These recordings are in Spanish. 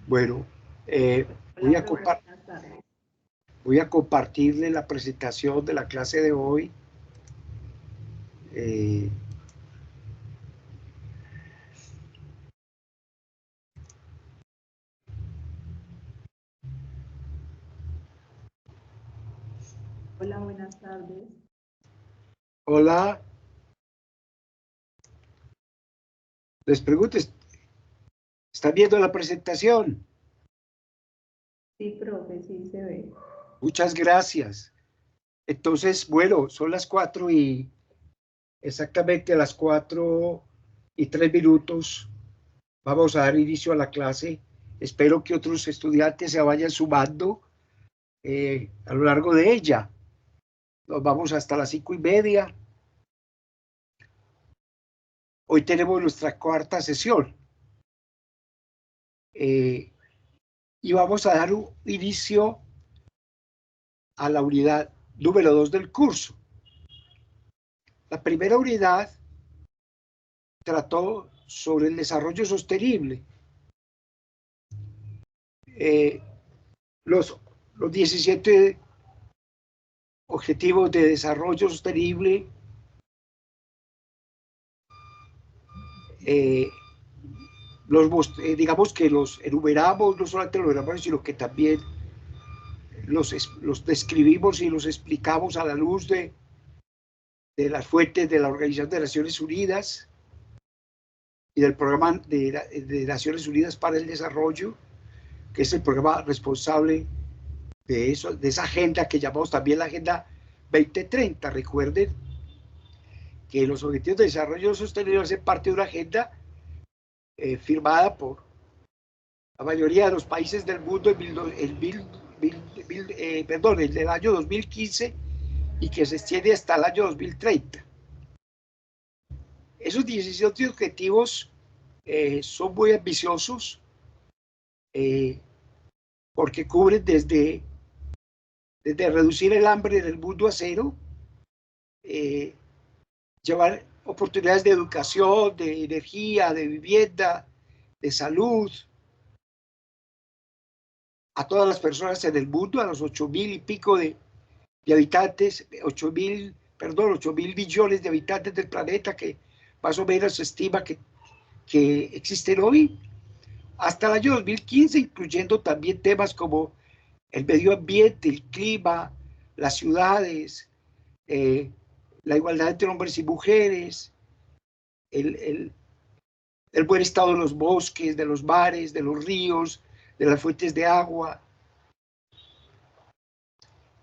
Bueno, Hola, profe, buenas tardes. voy a compartirle la presentación de la clase de hoy. Hola, buenas tardes. Hola, les pregunto, ¿están viendo la presentación? Sí, profe, sí se ve. Muchas gracias. Entonces, bueno, son las 4 y exactamente a las 4:03 vamos a dar inicio a la clase. Espero que otros estudiantes se vayan sumando a lo largo de ella. Nos vamos hasta las 5:30. Hoy tenemos nuestra cuarta sesión. Y vamos a dar un inicio a la unidad número 2 del curso. La primera unidad trató sobre el desarrollo sostenible. Los 17 objetivos de desarrollo sostenible digamos que los enumeramos, no solamente los enumeramos, sino que también los describimos y los explicamos a la luz de las fuentes de la Organización de Naciones Unidas y del Programa de Naciones Unidas para el Desarrollo, que es el programa responsable de eso, de esa agenda que llamamos también la Agenda 2030. Recuerden que los Objetivos de Desarrollo Sostenible hacen parte de una agenda firmada por la mayoría de los países del mundo en el año 2015 y que se extiende hasta el año 2030. Esos 17 objetivos son muy ambiciosos porque cubren desde reducir el hambre en el mundo a cero, llevar oportunidades de educación, de energía, de vivienda, de salud a todas las personas en el mundo, a los 8.000 y pico de habitantes, 8.000 millones de habitantes del planeta que más o menos se estima que existen hoy, hasta el año 2015, incluyendo también temas como el medio ambiente, el clima, las ciudades, la igualdad entre hombres y mujeres, el buen estado de los bosques, de los mares, de los ríos, de las fuentes de agua,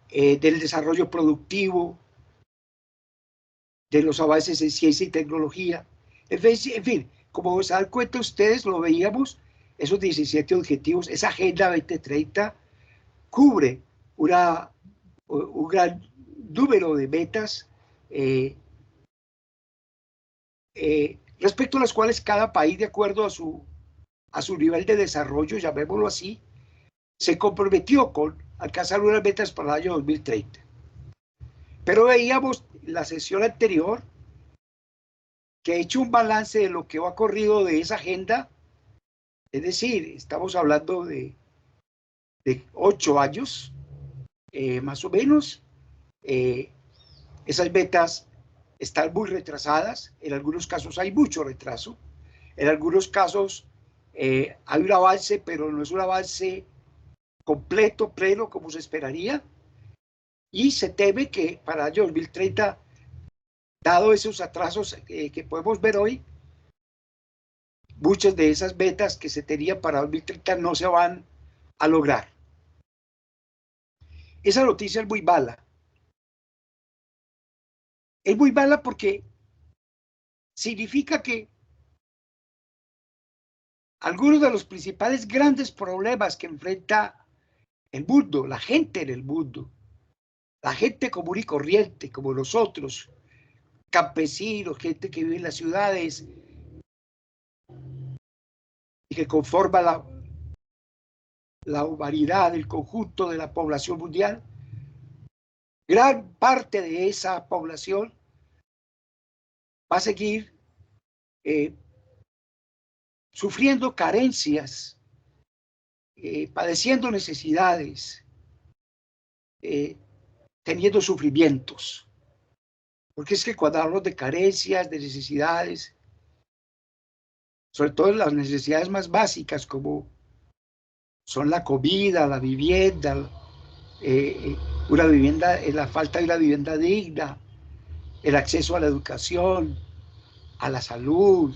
del desarrollo productivo, de los avances en ciencia y tecnología. En fin, como se dan cuenta ustedes, lo veíamos, esos 17 objetivos, esa Agenda 2030 cubre un gran número de metas respecto a las cuales cada país, de acuerdo a su nivel de desarrollo, llamémoslo así, se comprometió con alcanzar unas metas para el año 2030. Pero veíamos en la sesión anterior que he hecho un balance de lo que ha ocurrido de esa agenda, es decir, estamos hablando de 8 años, más o menos. Esas metas están muy retrasadas, en algunos casos hay mucho retraso, en algunos casos hay un avance, pero no es un avance completo, pleno, como se esperaría, y se teme que para el año 2030, dado esos atrasos que podemos ver hoy, muchas de esas metas que se tenían para 2030 no se van a lograr. Esa noticia es muy mala. Es muy mala porque significa que algunos de los principales grandes problemas que enfrenta el mundo, la gente en el mundo, la gente común y corriente, como nosotros, campesinos, gente que vive en las ciudades y que conforma la humanidad, el conjunto de la población mundial, gran parte de esa población va a seguir sufriendo carencias padeciendo necesidades, teniendo sufrimientos. Porque es que cuando hablamos de carencias, de necesidades, sobre todo las necesidades más básicas, como son la comida, la vivienda, una vivienda, la falta de una vivienda digna, el acceso a la educación, a la salud,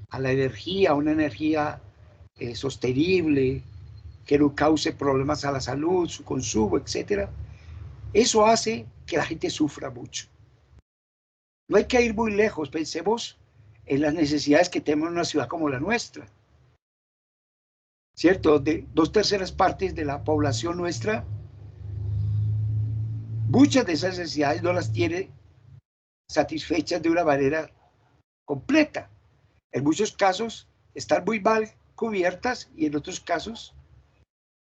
a la energía, una energía sostenible, que no cause problemas a la salud, su consumo, etcétera. Eso hace que la gente sufra mucho. No hay que ir muy lejos, pensemos en las necesidades que tenemos en una ciudad como la nuestra, ¿cierto? Donde 2/3 partes de la población nuestra, muchas de esas necesidades no las tiene satisfechas de una manera completa. En muchos casos están muy mal cubiertas y en otros casos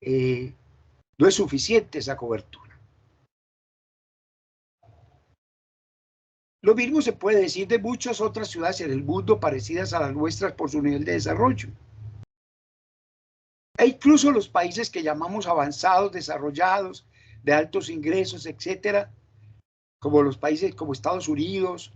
no es suficiente esa cobertura. Lo mismo se puede decir de muchas otras ciudades en el mundo parecidas a las nuestras por su nivel de desarrollo. E incluso los países que llamamos avanzados, desarrollados, de altos ingresos, etcétera, como los países como Estados Unidos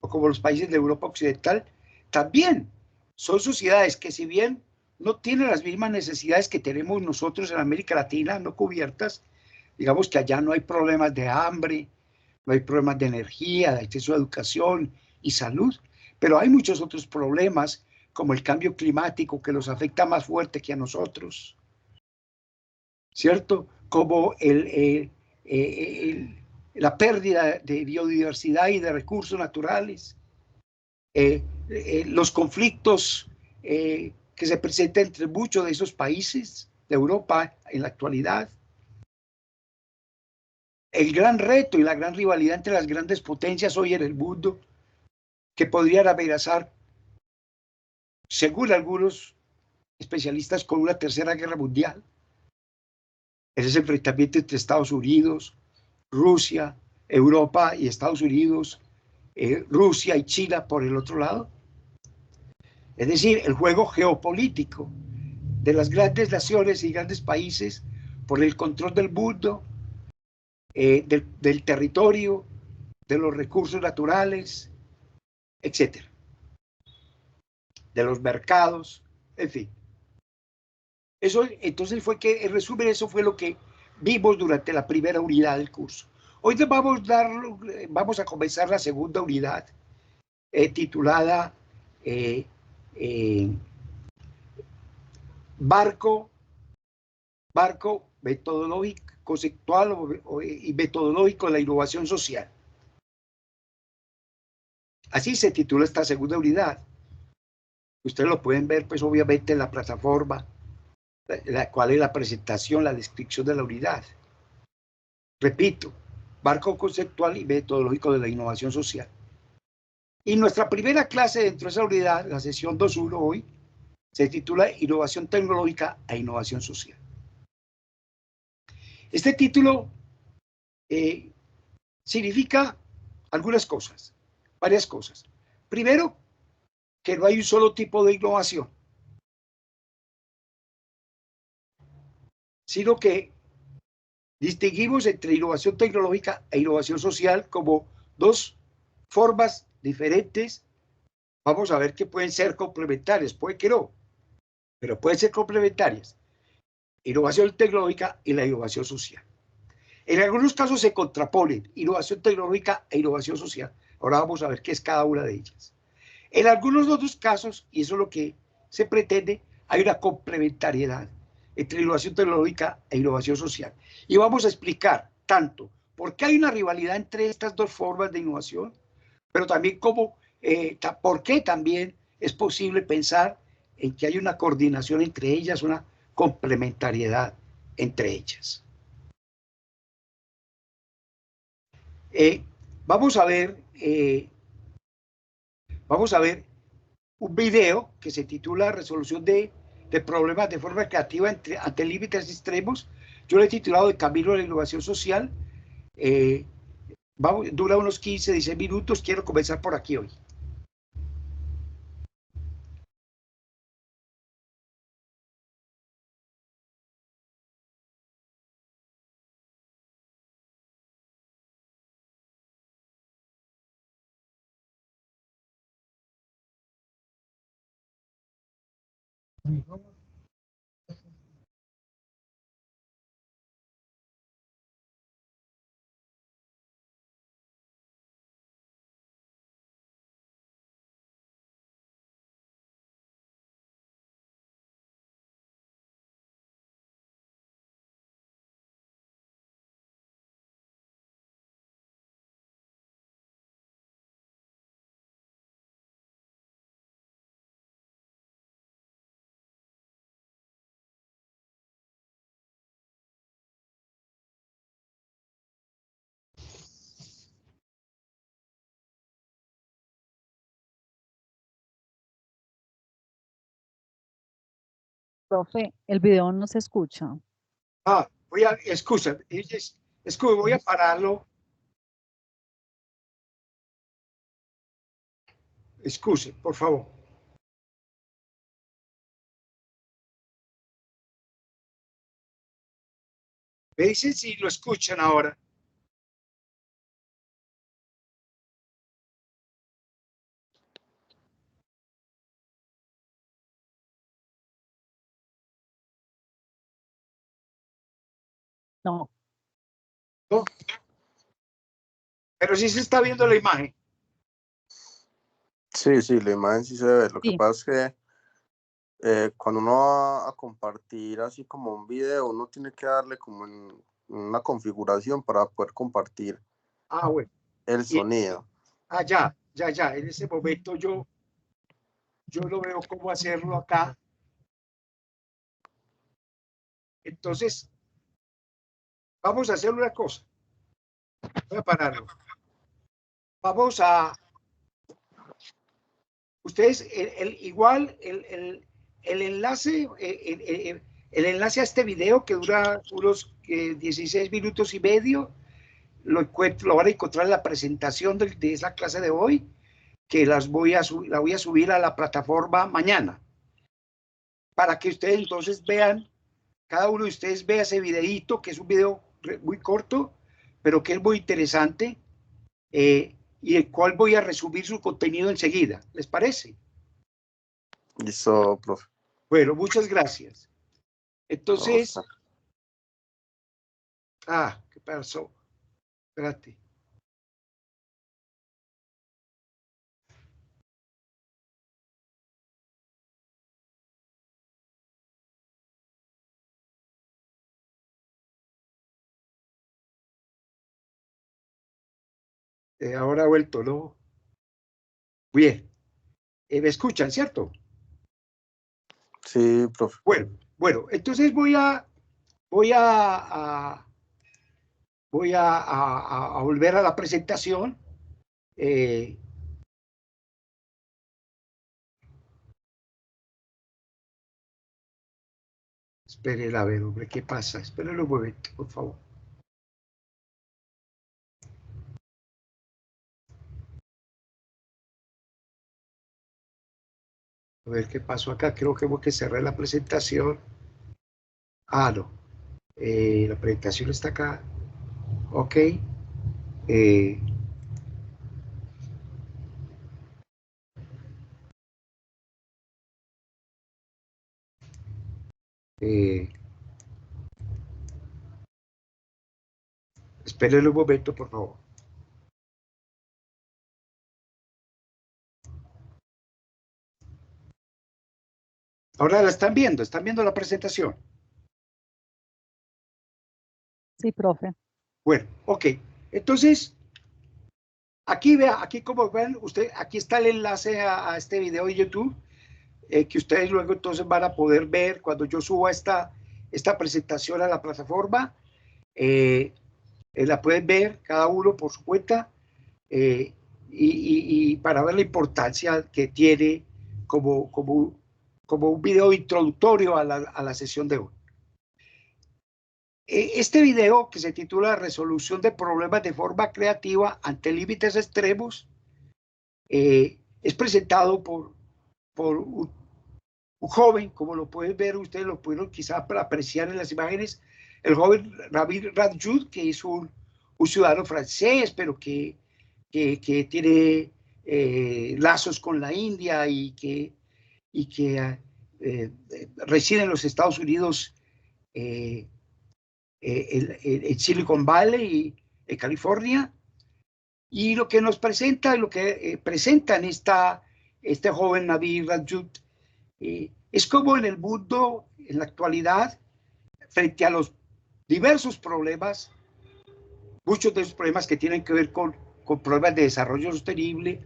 o como los países de Europa Occidental, también son sociedades que, si bien no tienen las mismas necesidades que tenemos nosotros en América Latina, no cubiertas, digamos que allá no hay problemas de hambre, no hay problemas de energía, de acceso a educación y salud, pero hay muchos otros problemas, como el cambio climático, que los afecta más fuerte que a nosotros, ¿cierto? Como la pérdida de biodiversidad y de recursos naturales, los conflictos que se presentan entre muchos de esos países de Europa en la actualidad, el gran reto y la gran rivalidad entre las grandes potencias hoy en el mundo, que podrían amenazar, según algunos especialistas, con una tercera guerra mundial. Ese enfrentamiento entre Estados Unidos, Rusia, Europa y Estados Unidos, Rusia y China por el otro lado. Es decir, el juego geopolítico de las grandes naciones y grandes países por el control del mundo, del territorio, de los recursos naturales, etcétera, de los mercados, en fin. Eso, entonces fue que, en resumen, eso fue lo que vimos durante la primera unidad del curso. Hoy vamos a comenzar la segunda unidad, titulada Marco metodológico, conceptual y metodológico de la innovación social. Así se titula esta segunda unidad. Ustedes lo pueden ver, pues, obviamente, en la plataforma, cuál es la presentación, la descripción de la unidad. Repito, marco conceptual y metodológico de la innovación social. Y nuestra primera clase dentro de esa unidad, la sesión 2.1 hoy, se titula Innovación tecnológica e innovación social. Este título significa algunas cosas, varias cosas. Primero, que no hay un solo tipo de innovación, sino que distinguimos entre innovación tecnológica e innovación social como dos formas diferentes. Vamos a ver que pueden ser complementarias, puede que no, pero pueden ser complementarias. Innovación tecnológica y la innovación social. En algunos casos se contraponen innovación tecnológica e innovación social. Ahora vamos a ver qué es cada una de ellas. En algunos otros casos, y eso es lo que se pretende, hay una complementariedad entre innovación tecnológica e innovación social. Y vamos a explicar tanto por qué hay una rivalidad entre estas dos formas de innovación, pero también por qué también es posible pensar en que hay una coordinación entre ellas, una complementariedad entre ellas. Vamos a ver un video que se titula Resolución de problemas de forma creativa ante límites extremos. Yo lo he titulado El camino de la innovación social. Dura unos 15, 16 minutos. Quiero comenzar por aquí hoy. Profe, el video no se escucha. Excusa, voy a pararlo. Excuse, por favor. Me dicen si lo escuchan ahora. No. ¿No? Pero sí se está viendo la imagen. Sí, sí, la imagen sí se ve. Lo que Sí. pasa es que cuando uno va a compartir así como un video, uno tiene que darle como en una configuración para poder compartir Bueno. el sonido. Ya. En ese momento yo lo veo cómo hacerlo acá. Entonces, vamos a hacer una cosa. Voy a pararlo. Vamos a... Ustedes, el enlace, el enlace a este video que dura unos 16 minutos y medio, lo van a encontrar en la presentación de esa clase de hoy, que la voy a subir a la plataforma mañana, para que ustedes entonces vean, cada uno de ustedes vea ese videíto, que es un video muy corto, pero que es muy interesante, y el cual voy a resumir su contenido enseguida. ¿Les parece? Listo, profe. Bueno, muchas gracias. Entonces, ¿qué pasó? Espérate. Ahora ha vuelto, ¿no? Bien. ¿Me escuchan, cierto? Sí, profe. Bueno, entonces voy a volver a la presentación. Esperen a ver, hombre, ¿qué pasa? Esperen un momento, por favor. A ver qué pasó acá. Creo que tengo que cerrar la presentación. No. La presentación está acá. Ok. Esperen un momento, por favor. Ahora la están viendo la presentación. Sí, profe. Bueno, ok. Entonces, aquí vea, aquí como ven, aquí está el enlace a este video de YouTube, que ustedes luego entonces van a poder ver cuando yo suba esta presentación a la plataforma. La pueden ver cada uno por su cuenta, y para ver la importancia que tiene como un video introductorio a la sesión de hoy. Este video, que se titula Resolución de problemas de forma creativa ante límites extremos, es presentado por un joven, como lo pueden ver, ustedes lo pudieron quizás para apreciar en las imágenes, el joven Rabir Radjoud, que es un ciudadano francés, pero que tiene lazos con la India y que reside en los Estados Unidos, en Silicon Valley, en California, y lo que nos presenta, lo que presentan este joven Nabil Rajut, es como en el mundo, en la actualidad, frente a los diversos problemas, muchos de esos problemas que tienen que ver con problemas de desarrollo sostenible,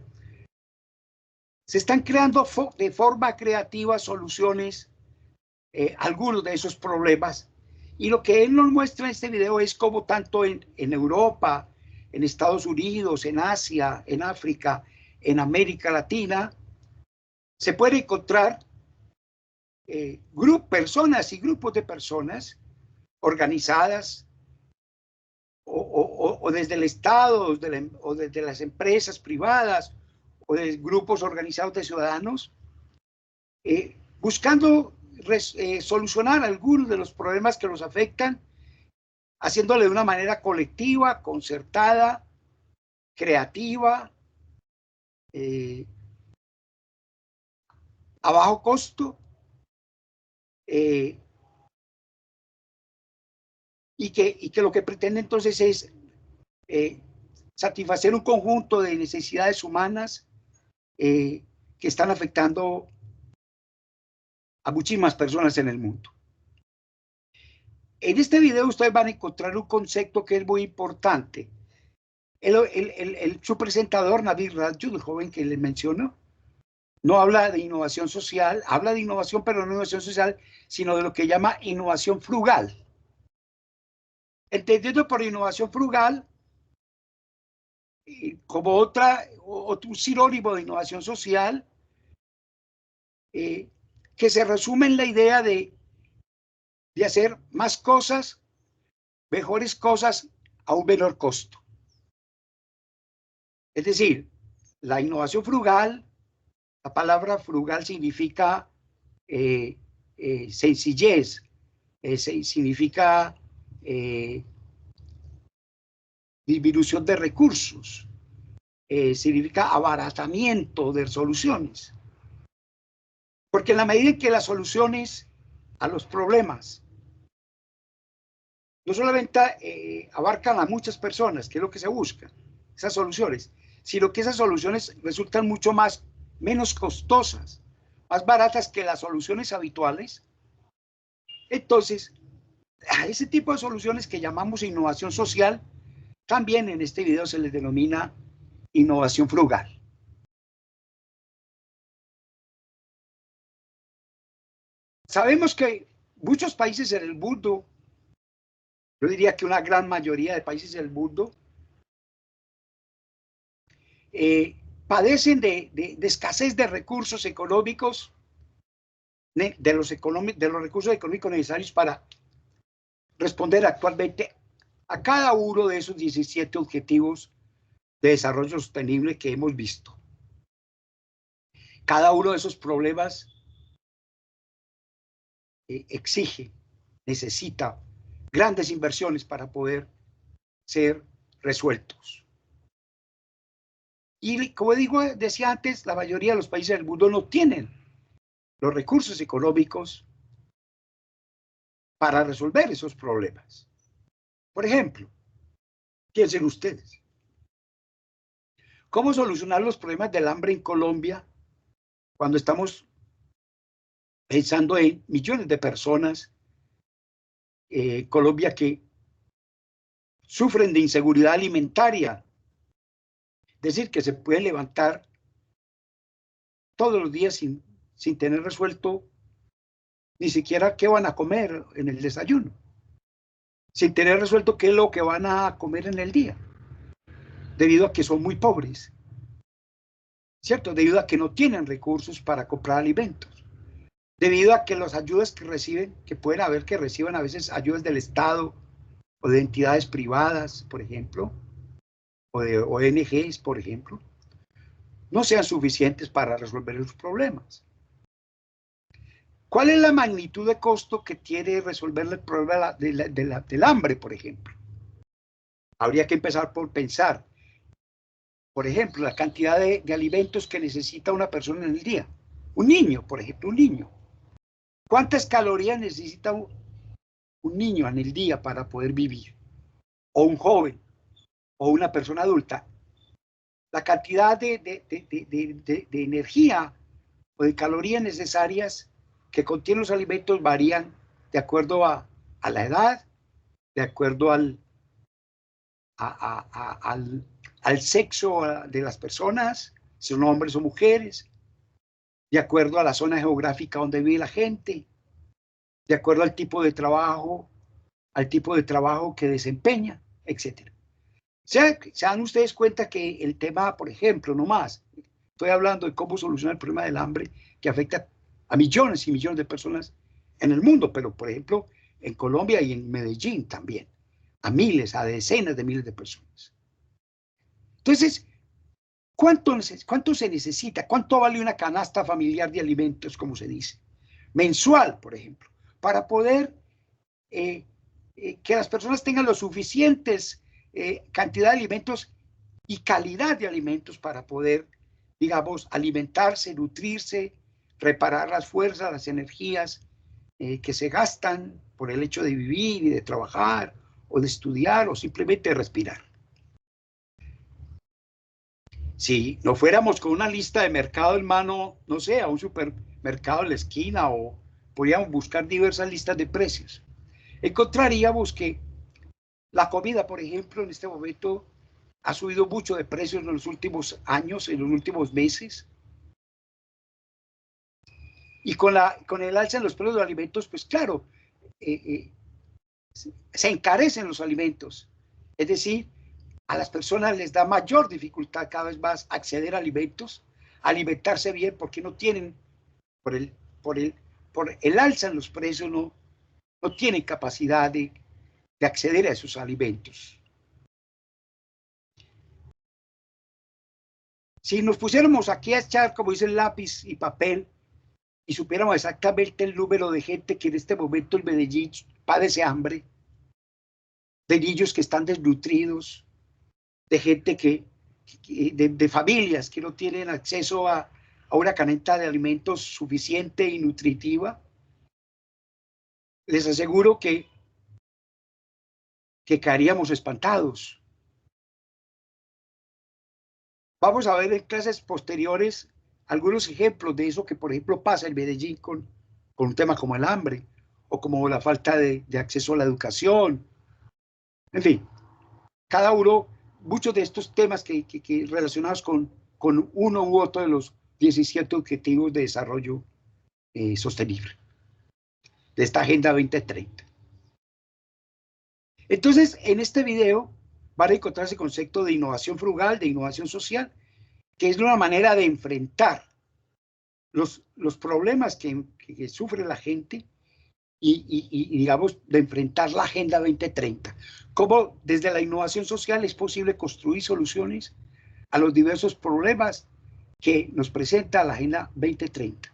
se están creando de forma creativa soluciones a algunos de esos problemas. Y lo que él nos muestra en este video es cómo tanto en Europa, en Estados Unidos, en Asia, en África, en América Latina, se puede encontrar personas y grupos de personas organizadas o desde el Estado o desde las empresas privadas o de grupos organizados de ciudadanos, buscando solucionar algunos de los problemas que nos afectan, haciéndole de una manera colectiva, concertada, creativa, a bajo costo, y que lo que pretende entonces es satisfacer un conjunto de necesidades humanas que están afectando a muchísimas personas en el mundo. En este video ustedes van a encontrar un concepto que es muy importante. Su presentador, Nabil Rajut, el joven que les menciono, no habla de innovación social, habla de innovación, pero no innovación social, sino de lo que llama innovación frugal. Entendiendo por innovación frugal como otro sinónimo de innovación social, que se resume en la idea de hacer más cosas, mejores cosas a un menor costo. Es decir, la innovación frugal, la palabra frugal significa sencillez, significa disminución de recursos, significa abaratamiento de soluciones. Porque en la medida en que las soluciones a los problemas no solamente abarcan a muchas personas, que es lo que se busca, esas soluciones, sino que esas soluciones resultan menos costosas, más baratas que las soluciones habituales. Entonces, a ese tipo de soluciones que llamamos innovación social, también en este video se les denomina innovación frugal. Sabemos que muchos países en el mundo, yo diría que una gran mayoría de países del mundo, padecen de escasez de recursos económicos, de los recursos económicos necesarios para responder actualmente a cada uno de esos 17 objetivos de desarrollo sostenible que hemos visto. Cada uno de esos problemas exige, necesita grandes inversiones para poder ser resueltos. Y como decía antes, la mayoría de los países del mundo no tienen los recursos económicos para resolver esos problemas. Por ejemplo, piensen ustedes, ¿cómo solucionar los problemas del hambre en Colombia cuando estamos pensando en millones de personas en Colombia que sufren de inseguridad alimentaria? Es decir, que se puede levantar todos los días sin tener resuelto ni siquiera qué van a comer en el desayuno, sin tener resuelto qué es lo que van a comer en el día, debido a que son muy pobres, ¿cierto? Debido a que no tienen recursos para comprar alimentos, debido a que las ayudas que reciben, que pueden haber que reciban a veces ayudas del Estado o de entidades privadas, por ejemplo, o de ONGs, por ejemplo, no sean suficientes para resolver los problemas. ¿Cuál es la magnitud de costo que tiene resolver el problema del hambre, por ejemplo? Habría que empezar por pensar, por ejemplo, la cantidad de alimentos que necesita una persona en el día. Un niño, por ejemplo, un niño. ¿Cuántas calorías necesita un niño en el día para poder vivir? O un joven, o una persona adulta. La cantidad de energía o de calorías necesarias que contienen los alimentos varían de acuerdo a la edad, de acuerdo al sexo de las personas, si son hombres o mujeres, de acuerdo a la zona geográfica donde vive la gente, de acuerdo al tipo de trabajo que desempeña, etc. Se dan ustedes cuenta que el tema, por ejemplo, no más, estoy hablando de cómo solucionar el problema del hambre que afecta a millones y millones de personas en el mundo, pero por ejemplo en Colombia y en Medellín también, a miles, a decenas de miles de personas. Entonces, ¿cuánto se necesita? ¿Cuánto vale una canasta familiar de alimentos, como se dice? Mensual, por ejemplo, para poder que las personas tengan lo suficientes cantidad de alimentos y calidad de alimentos para poder, digamos, alimentarse, nutrirse, reparar las fuerzas, las energías que se gastan por el hecho de vivir y de trabajar o de estudiar o simplemente de respirar. Si no fuéramos con una lista de mercado en mano, no sé, a un supermercado en la esquina o podríamos buscar diversas listas de precios, encontraríamos que la comida, por ejemplo, en este momento ha subido mucho de precios en los últimos años, en los últimos meses. Y con el alza en los precios de los alimentos, pues claro, se encarecen los alimentos. Es decir, a las personas les da mayor dificultad cada vez más acceder a alimentos, alimentarse bien, porque no tienen, por el alza en los precios, no tienen capacidad de acceder a esos alimentos. Si nos pusiéramos aquí a echar, como dice, lápiz y papel, y supiéramos exactamente el número de gente que en este momento en Medellín padece hambre, de niños que están desnutridos, de gente de familias que no tienen acceso a una canasta de alimentos suficiente y nutritiva, les aseguro que caeríamos espantados. Vamos a ver en clases posteriores algunos ejemplos de eso que, por ejemplo, pasa en Medellín con un tema como el hambre o como la falta de acceso a la educación. En fin, cada uno, muchos de estos temas que relacionados con uno u otro de los 17 Objetivos de Desarrollo Sostenible, de esta Agenda 2030. Entonces, en este video van a encontrar ese concepto de innovación frugal, de innovación social, que es una manera de enfrentar los problemas que sufre la gente y, digamos, de enfrentar la Agenda 2030. Cómo desde la innovación social es posible construir soluciones a los diversos problemas que nos presenta la Agenda 2030.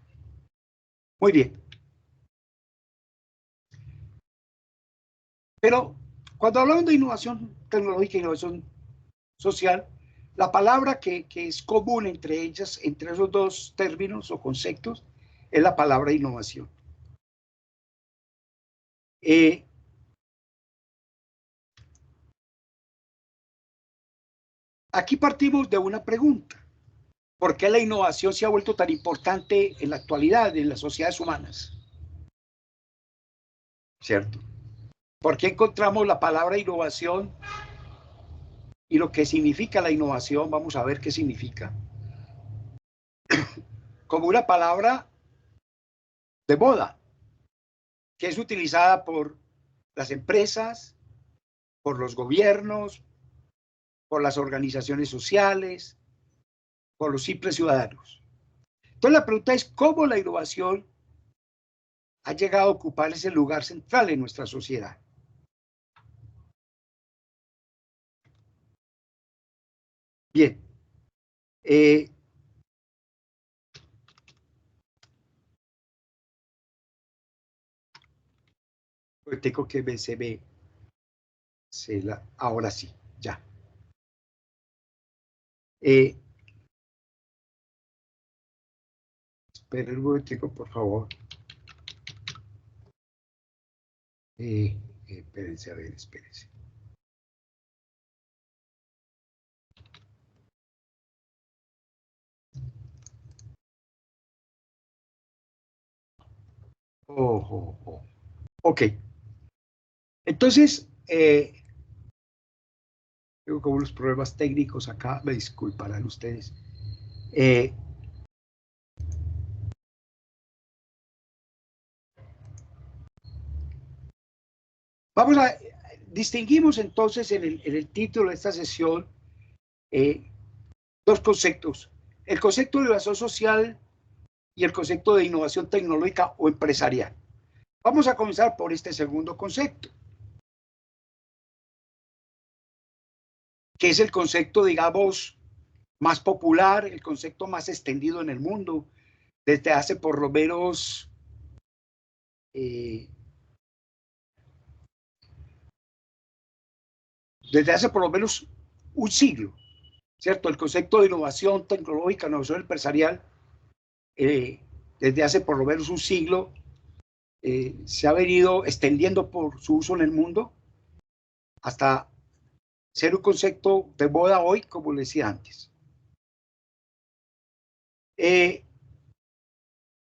Muy bien. Pero cuando hablamos de innovación tecnológica e innovación social, la palabra que es común entre ellas, entre esos dos términos o conceptos, es la palabra innovación. Aquí partimos de una pregunta. ¿Por qué la innovación se ha vuelto tan importante en la actualidad en las sociedades humanas? ¿Cierto? ¿Por qué encontramos la palabra innovación y lo que significa la innovación? Vamos a ver qué significa. Como una palabra de moda, que es utilizada por las empresas, por los gobiernos, por las organizaciones sociales, por los simples ciudadanos. Entonces la pregunta es, ¿cómo la innovación ha llegado a ocupar ese lugar central en nuestra sociedad? Bien. Tengo que se ve. Ahora sí, ya. Esperen un momentico, por favor. Espérense, a ver, espérense. Ok. Entonces, tengo como unos problemas técnicos acá, me disculparán ustedes. Distinguimos entonces en el título de esta sesión dos conceptos. El concepto de innovación social y el concepto de innovación tecnológica o empresarial. Vamos a comenzar por este segundo concepto, que es el concepto, digamos, más popular, el concepto más extendido en el mundo, desde hace por lo menos un siglo, ¿cierto? El concepto de innovación tecnológica, innovación empresarial, desde hace por lo menos un siglo, se ha venido extendiendo por su uso en el mundo hasta ser un concepto de moda hoy, como les decía antes. ¿Qué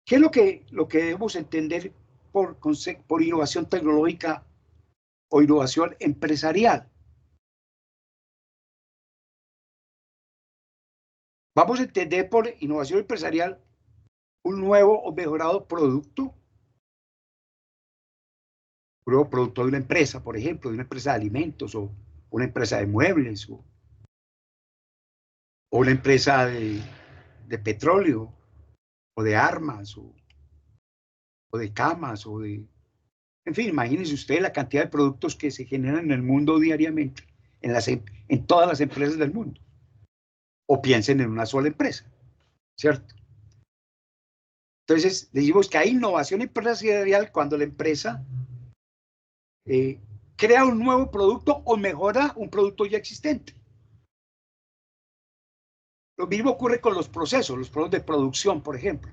es lo que debemos entender por innovación tecnológica o innovación empresarial? Vamos a entender por innovación empresarial un nuevo o mejorado producto, un nuevo producto de una empresa, por ejemplo, de una empresa de alimentos o una empresa de muebles o una empresa de petróleo o de armas o de camas o de... En fin, imagínense ustedes la cantidad de productos que se generan en el mundo diariamente, en todas las empresas del mundo. O piensen en una sola empresa, ¿cierto? Entonces, decimos que hay innovación empresarial cuando la empresa crea un nuevo producto o mejora un producto ya existente. Lo mismo ocurre con los procesos de producción, por ejemplo.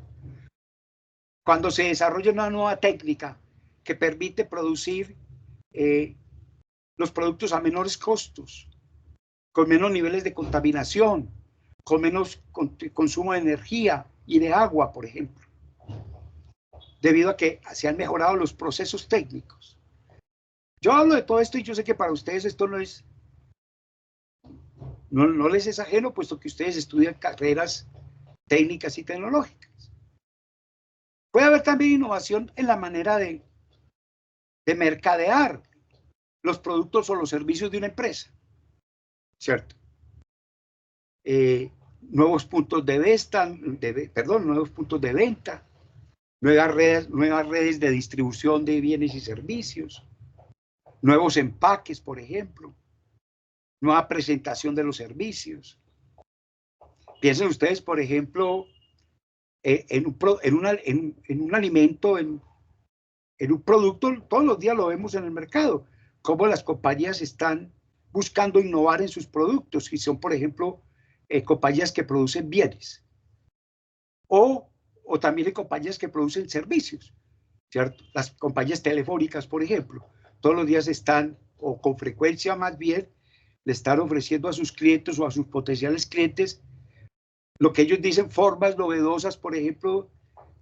Cuando se desarrolla una nueva técnica que permite producir los productos a menores costos, con menos niveles de contaminación, con menos consumo de energía y de agua, por ejemplo, debido a que se han mejorado los procesos técnicos. Yo hablo de todo esto y yo sé que para ustedes esto no les es ajeno, puesto que ustedes estudian carreras técnicas y tecnológicas. Puede haber también innovación en la manera de mercadear los productos o los servicios de una empresa, ¿cierto? Nuevos puntos de venta, nuevas redes de distribución de bienes y servicios, nuevos empaques, por ejemplo, nueva presentación de los servicios. Piensen ustedes, por ejemplo, en un alimento, en un producto, todos los días lo vemos en el mercado, cómo las compañías están buscando innovar en sus productos, y son, por ejemplo, compañías que producen bienes, o también hay compañías que producen servicios, ¿cierto? Las compañías telefónicas, por ejemplo, todos los días están, o con frecuencia más bien, le están ofreciendo a sus clientes o a sus potenciales clientes lo que ellos dicen formas novedosas, por ejemplo,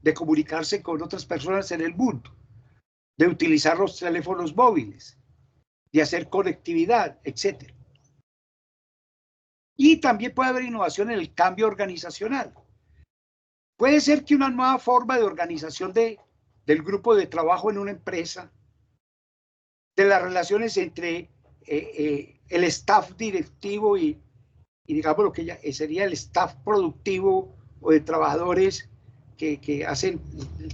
de comunicarse con otras personas en el mundo, de utilizar los teléfonos móviles, de hacer conectividad, etc. Y también puede haber innovación en el cambio organizacional. Puede ser que una nueva forma de organización del grupo de trabajo en una empresa, de las relaciones entre el staff directivo y digamos lo que ya sería el staff productivo o de trabajadores que hacen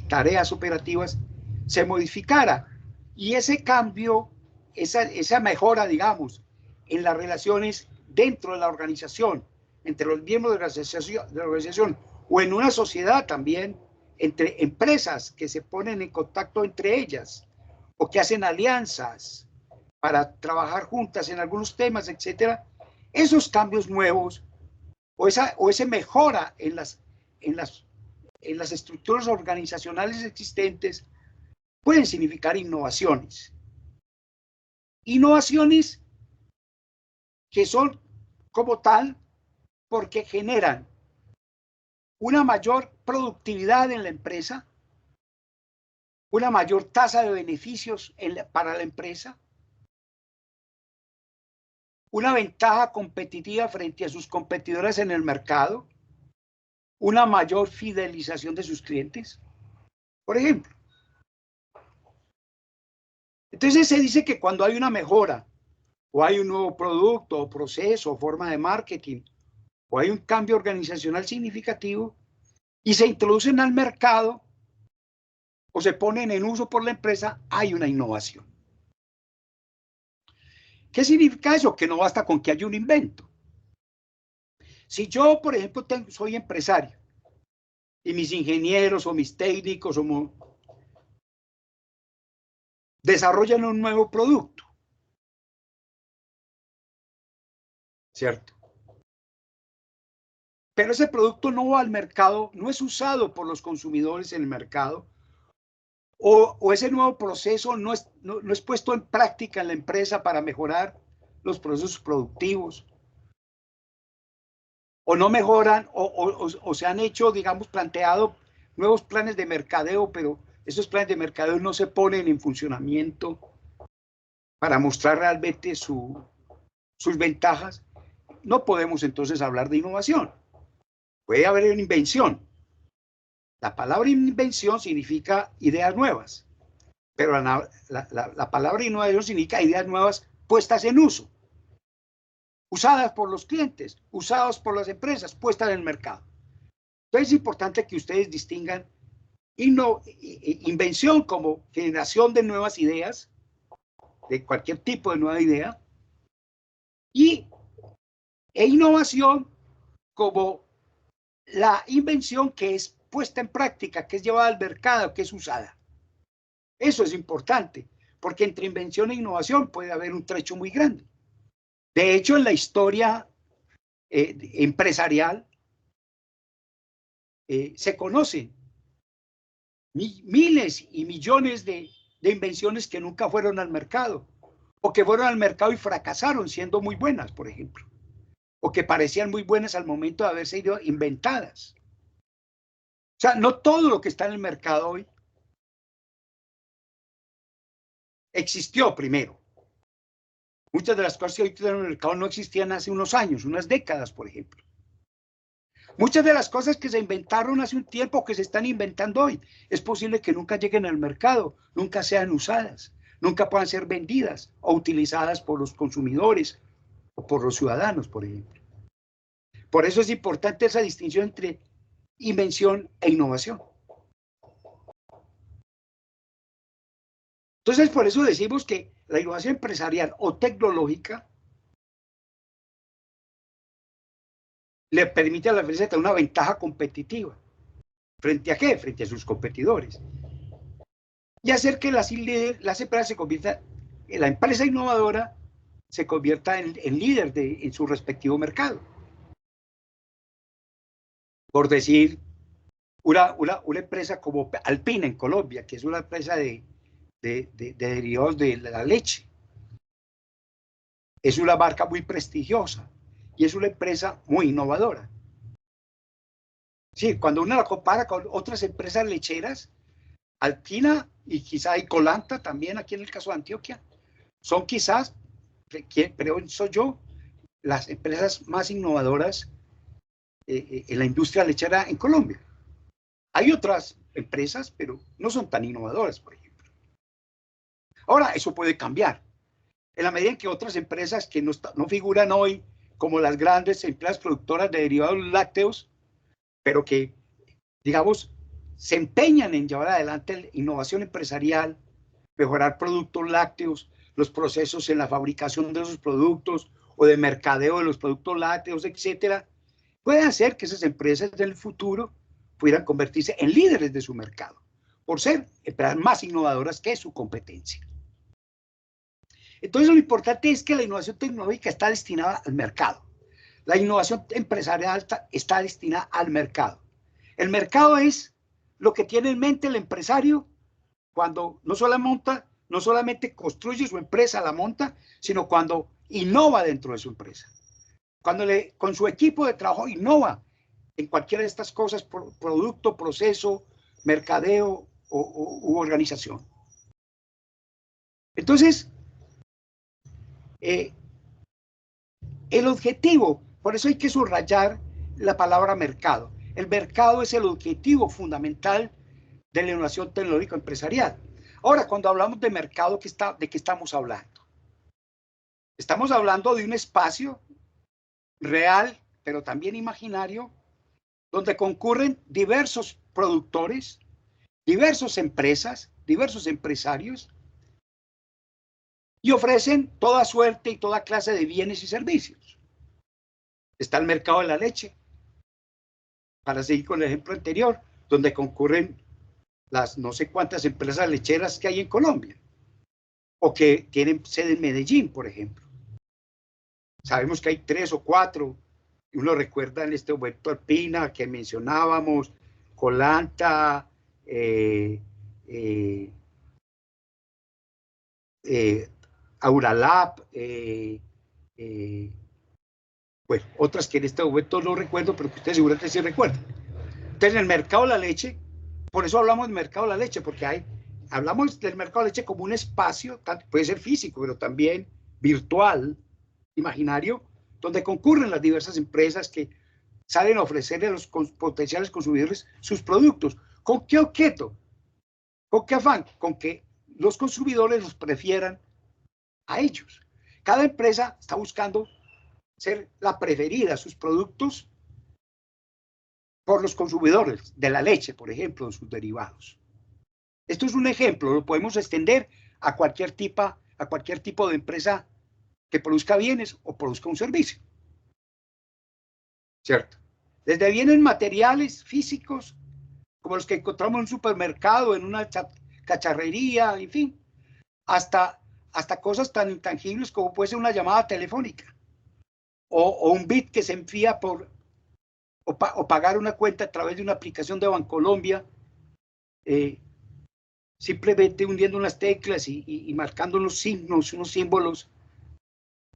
tareas operativas, se modificara. Y ese cambio, esa mejora, digamos, en las relaciones dentro de la organización, entre los miembros de la organización, o en una sociedad también, entre empresas que se ponen en contacto entre ellas, o que hacen alianzas para trabajar juntas en algunos temas, etcétera. Esos cambios nuevos o esa mejora en las estructuras organizacionales existentes pueden significar innovaciones innovaciones que son como tal porque generan una mayor productividad en la empresa, una mayor tasa de beneficios para la empresa, una ventaja competitiva frente a sus competidores en el mercado, una mayor fidelización de sus clientes, por ejemplo. Entonces se dice que cuando hay una mejora, o hay un nuevo producto, o proceso, o forma de marketing, o hay un cambio organizacional significativo, y se introducen al mercado, o se ponen en uso por la empresa, hay una innovación. ¿Qué significa eso? Que no basta con que haya un invento. Si yo, por ejemplo, soy empresario, y mis ingenieros, o mis técnicos, desarrollan un nuevo producto, ¿cierto? Pero ese producto no va al mercado, no es usado por los consumidores en el mercado, o ese nuevo proceso no es puesto en práctica en la empresa para mejorar los procesos productivos, o no mejoran, o se han hecho, digamos, planteado nuevos planes de mercadeo, pero esos planes de mercadeo no se ponen en funcionamiento para mostrar realmente sus ventajas. No podemos entonces hablar de innovación. Puede haber una invención. La palabra invención significa ideas nuevas, pero la palabra innovación significa ideas nuevas puestas en uso, usadas por los clientes, usadas por las empresas, puestas en el mercado. Entonces es importante que ustedes distingan invención como generación de nuevas ideas, de cualquier tipo de nueva idea, e innovación como la invención que es puesta en práctica, que es llevada al mercado, que es usada. Eso es importante, porque entre invención e innovación puede haber un trecho muy grande. De hecho, en la historia empresarial se conocen miles y millones de invenciones que nunca fueron al mercado, o que fueron al mercado y fracasaron siendo muy buenas, por ejemplo, o que parecían muy buenas al momento de haberse ido inventadas. O sea, no todo lo que está en el mercado hoy existió primero. Muchas de las cosas que hoy están en el mercado no existían hace unos años, unas décadas, por ejemplo. Muchas de las cosas que se inventaron hace un tiempo, que se están inventando hoy, es posible que nunca lleguen al mercado, nunca sean usadas, nunca puedan ser vendidas o utilizadas por los consumidores o por los ciudadanos, por ejemplo. Por eso es importante esa distinción entre invención e innovación. Entonces, por eso decimos que la innovación empresarial o tecnológica le permite a la empresa tener una ventaja competitiva. ¿Frente a qué? Frente a sus competidores. Y hacer que las empresas se conviertan, la empresa innovadora se convierta en líder en su respectivo mercado. Por decir, una empresa como Alpina en Colombia, que es una empresa de derivados de la leche. Es una marca muy prestigiosa y es una empresa muy innovadora. Sí, cuando uno la compara con otras empresas lecheras, Alpina y quizá Colanta también aquí en el caso de Antioquia, son quizás, pero soy yo, las empresas más innovadoras en la industria lechera en Colombia. Hay otras empresas, pero no son tan innovadoras, por ejemplo. Ahora, eso puede cambiar. En la medida en que otras empresas que no figuran hoy como las grandes empresas productoras de derivados lácteos, pero que, digamos, se empeñan en llevar adelante la innovación empresarial, mejorar productos lácteos, los procesos en la fabricación de esos productos o de mercadeo de los productos lácteos, etcétera, puede hacer que esas empresas del futuro pudieran convertirse en líderes de su mercado, por ser empresas más innovadoras que su competencia. Entonces, lo importante es que la innovación tecnológica está destinada al mercado. La innovación empresarial está destinada al mercado. El mercado es lo que tiene en mente el empresario cuando no no solamente construye su empresa, la monta, sino cuando innova dentro de su empresa. Cuando con su equipo de trabajo innova en cualquiera de estas cosas, producto, proceso, mercadeo u organización. Entonces, el objetivo, por eso hay que subrayar la palabra mercado. El mercado es el objetivo fundamental de la innovación tecnológica empresarial. Ahora, cuando hablamos de mercado, ¿de qué estamos hablando? Estamos hablando de un espacio real, pero también imaginario, donde concurren diversos productores, diversas empresas, diversos empresarios, y ofrecen toda suerte y toda clase de bienes y servicios. Está el mercado de la leche, para seguir con el ejemplo anterior, donde concurren las no sé cuántas empresas lecheras que hay en Colombia, o que tienen sede en Medellín, por ejemplo. Sabemos que hay 3 o 4, y uno recuerda en este momento Alpina, que mencionábamos, Colanta, Auralab, bueno, otras que en este momento no recuerdo, pero que ustedes seguramente sí recuerdan. Entonces, en el mercado de la leche, por eso hablamos del mercado de la leche, porque hablamos del mercado de la leche como un espacio, puede ser físico, pero también virtual, imaginario, donde concurren las diversas empresas que salen a ofrecerle a los potenciales consumidores sus productos. ¿Con qué objeto? ¿Con qué afán? Con que los consumidores los prefieran a ellos. Cada empresa está buscando ser la preferida, sus productos, por los consumidores de la leche, por ejemplo, de sus derivados. Esto es un ejemplo, lo podemos extender a cualquier tipo de empresa que produzca bienes o produzca un servicio. ¿Cierto? Desde bienes materiales, físicos, como los que encontramos en un supermercado, en una cacharrería, en fin, hasta cosas tan intangibles como puede ser una llamada telefónica o un bit que se envía o pagar una cuenta a través de una aplicación de Bancolombia, simplemente hundiendo unas teclas y marcando unos signos, unos símbolos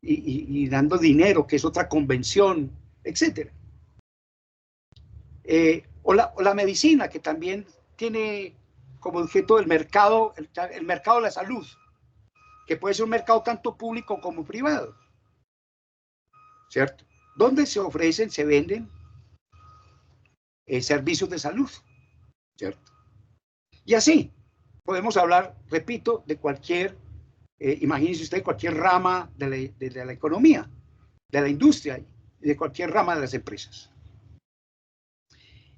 y dando dinero, que es otra convención, etc. O la medicina, que también tiene como objeto el mercado de la salud, que puede ser un mercado tanto público como privado, ¿cierto? Donde se ofrecen, se venden servicios de salud, ¿cierto? Y así podemos hablar, repito, de cualquier, imagínense usted, cualquier rama de la economía, de la industria, de cualquier rama de las empresas.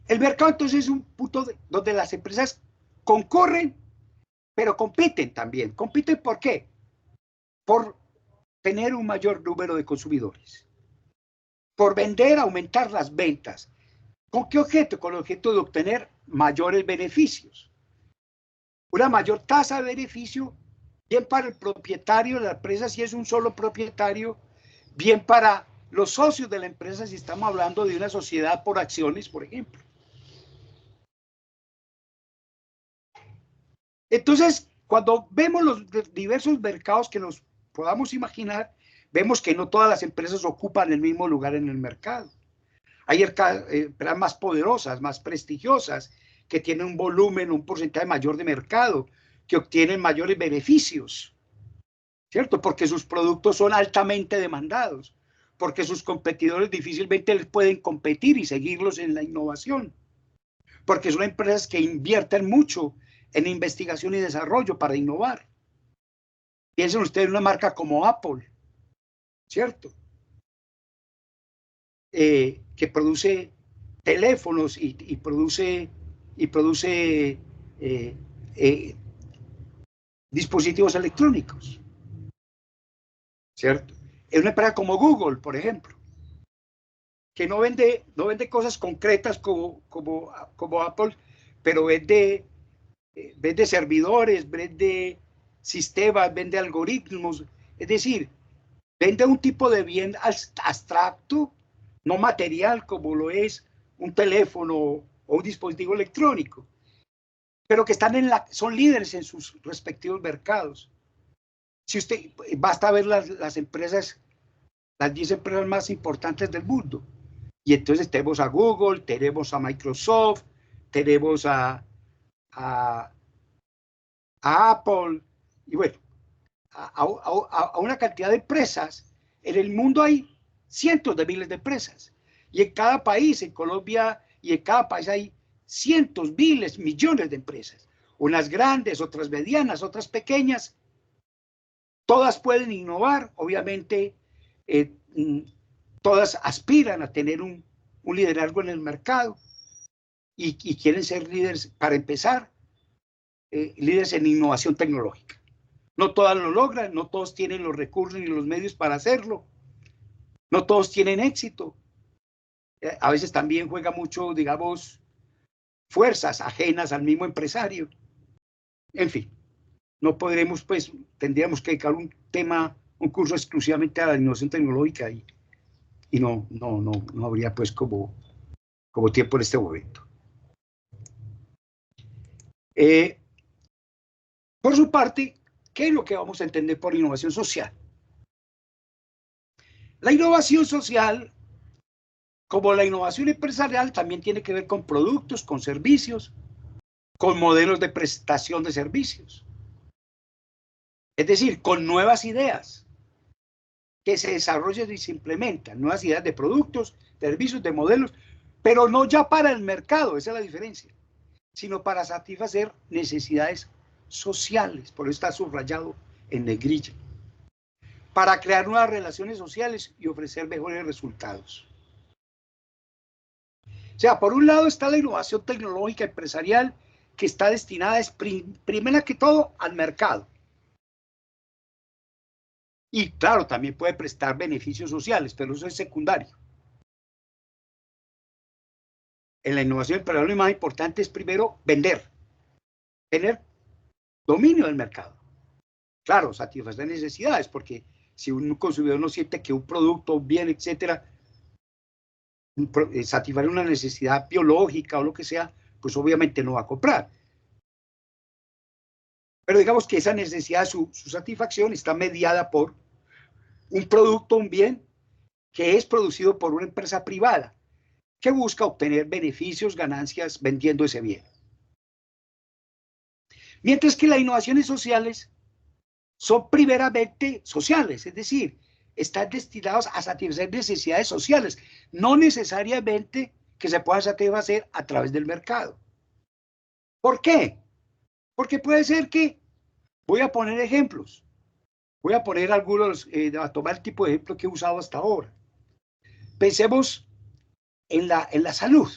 El mercado entonces es un punto donde las empresas concurren, pero compiten también. ¿Compiten por qué? Por tener un mayor número de consumidores, por vender, aumentar las ventas. ¿Con qué objeto? Con el objeto de obtener mayores beneficios. Una mayor tasa de beneficio, bien para el propietario de la empresa si es un solo propietario, bien para los socios de la empresa si estamos hablando de una sociedad por acciones, por ejemplo. Entonces, cuando vemos los diversos mercados que nos podamos imaginar, vemos que no todas las empresas ocupan el mismo lugar en el mercado. Hay empresas más poderosas, más prestigiosas, que tienen un volumen, un porcentaje mayor de mercado, que obtienen mayores beneficios, ¿cierto? Porque sus productos son altamente demandados, porque sus competidores difícilmente les pueden competir y seguirlos en la innovación, porque son empresas que invierten mucho en investigación y desarrollo para innovar. Piensen ustedes en una marca como Apple, ¿cierto? Que produce teléfonos y produce dispositivos electrónicos, ¿cierto? Es una empresa como Google, por ejemplo, que no vende cosas concretas como Apple, pero vende servidores, vende sistemas, vende algoritmos, es decir, vende un tipo de bien abstracto, no material como lo es un teléfono o un dispositivo electrónico, pero que están son líderes en sus respectivos mercados. Si usted, basta ver las empresas, las 10 empresas más importantes del mundo. Y entonces tenemos a Google, tenemos a Microsoft, tenemos a Apple, y bueno, a una cantidad de empresas. En el mundo hay cientos de miles de empresas. Y en cada país, en Colombia y en cada país hay cientos, miles, millones de empresas. Unas grandes, otras medianas, otras pequeñas. Todas pueden innovar, obviamente, todas aspiran a tener un liderazgo en el mercado y quieren ser líderes, para empezar, líderes en innovación tecnológica. No todas lo logran, no todos tienen los recursos ni los medios para hacerlo, no todos tienen éxito. A veces también juega mucho, digamos, fuerzas ajenas al mismo empresario. En fin, no podremos, pues, tendríamos que dedicar un curso exclusivamente a la innovación tecnológica y no habría, pues, como tiempo en este momento. Por su parte, ¿qué es lo que vamos a entender por innovación social? La innovación social, como la innovación empresarial, también tiene que ver con productos, con servicios, con modelos de prestación de servicios. Es decir, con nuevas ideas que se desarrollan y se implementan, nuevas ideas de productos, de servicios, de modelos, pero no ya para el mercado, esa es la diferencia, sino para satisfacer necesidades sociales, por eso está subrayado en negrilla, para crear nuevas relaciones sociales y ofrecer mejores resultados. O sea, por un lado está la innovación tecnológica empresarial, que está destinada, primero que todo, al mercado. Y claro, también puede prestar beneficios sociales, pero eso es secundario. En la innovación empresarial lo más importante es primero vender, tener dominio del mercado. Claro, satisfacer necesidades, porque si un consumidor no siente que un producto, un bien, etcétera, satisfacer una necesidad biológica o lo que sea, pues obviamente no va a comprar. Pero digamos que esa necesidad, su satisfacción está mediada por un producto, un bien, que es producido por una empresa privada, que busca obtener beneficios, ganancias vendiendo ese bien. Mientras que las innovaciones sociales son primeramente sociales, es decir, están destinados a satisfacer necesidades sociales, no necesariamente que se puedan satisfacer a través del mercado. ¿Por qué? Porque puede ser que, voy a poner ejemplos, voy a poner algunos, a tomar el tipo de ejemplo que he usado hasta ahora. Pensemos en la salud.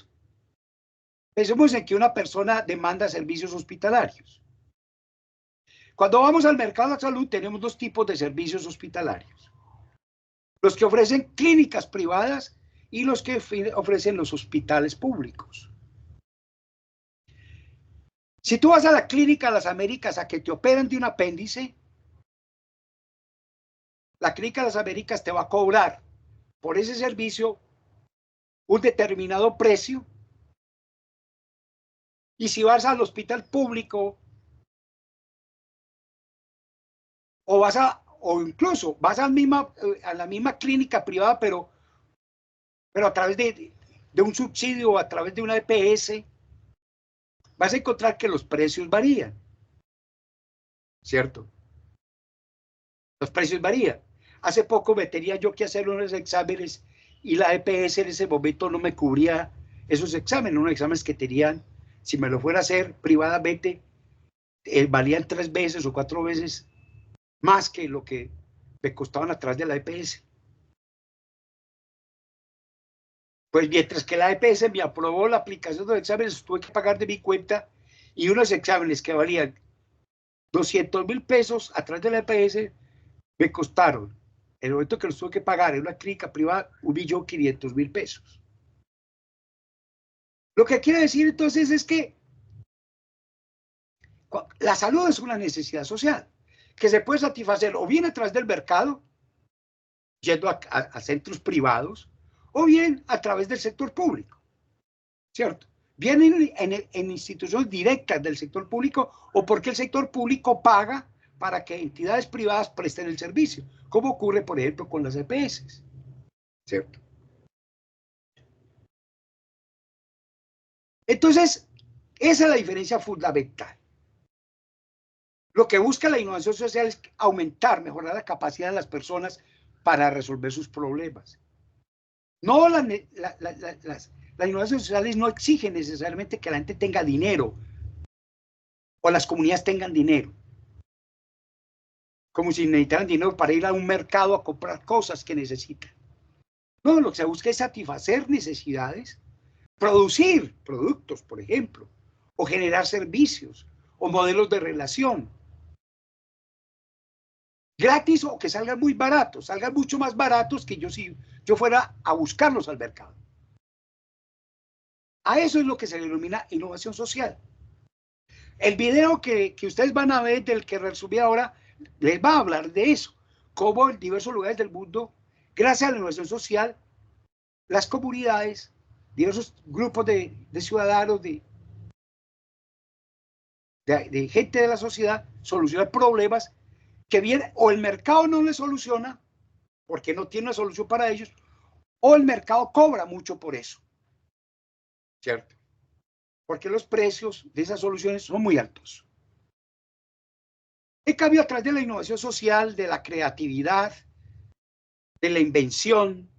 Pensemos en que una persona demanda servicios hospitalarios. Cuando vamos al mercado de la salud tenemos dos tipos de servicios hospitalarios. Los que ofrecen clínicas privadas y los que ofrecen los hospitales públicos. Si tú vas a la clínica de las Américas a que te operen de un apéndice, la clínica de las Américas te va a cobrar por ese servicio un determinado precio. Y si vas al hospital público o incluso vas a la misma clínica privada, pero a través de un subsidio o a través de una EPS, vas a encontrar que los precios varían, ¿cierto? Los precios varían. Hace poco me tenía yo que hacer unos exámenes y la EPS en ese momento no me cubría esos exámenes, unos exámenes que tenían, si me lo fuera a hacer privadamente, valían 3 veces o 4 veces más que lo que me costaban a través de la EPS. Pues mientras que la EPS me aprobó la aplicación de los exámenes, tuve que pagar de mi cuenta y unos exámenes que valían 200.000 pesos a través de la EPS me costaron, en el momento que los tuve que pagar en una clínica privada, 1.500.000 pesos. Lo que quiere decir entonces es que la salud es una necesidad social que se puede satisfacer o bien a través del mercado, yendo a centros privados, o bien a través del sector público, ¿cierto? vienen en instituciones directas del sector público o porque el sector público paga para que entidades privadas presten el servicio, como ocurre, por ejemplo, con las EPS, ¿cierto? Entonces, esa es la diferencia fundamental. Lo que busca la innovación social es aumentar, mejorar la capacidad de las personas para resolver sus problemas. No, las innovaciones sociales no exigen necesariamente que la gente tenga dinero o las comunidades tengan dinero. Como si necesitaran dinero para ir a un mercado a comprar cosas que necesitan. No, lo que se busca es satisfacer necesidades, producir productos, por ejemplo, o generar servicios o modelos de relación. Gratis o que salgan muy baratos, salgan mucho más baratos que si yo fuera a buscarlos al mercado. A eso es lo que se denomina innovación social. El video que ustedes van a ver, del que resumí ahora, les va a hablar de eso, cómo en diversos lugares del mundo, gracias a la innovación social, las comunidades, diversos grupos de ciudadanos, de gente de la sociedad, solucionan problemas que viene, o el mercado no les soluciona, porque no tiene una solución para ellos, o el mercado cobra mucho por eso, ¿cierto? Porque los precios de esas soluciones son muy altos. En cambio, a través de la innovación social, de la creatividad, de la invención,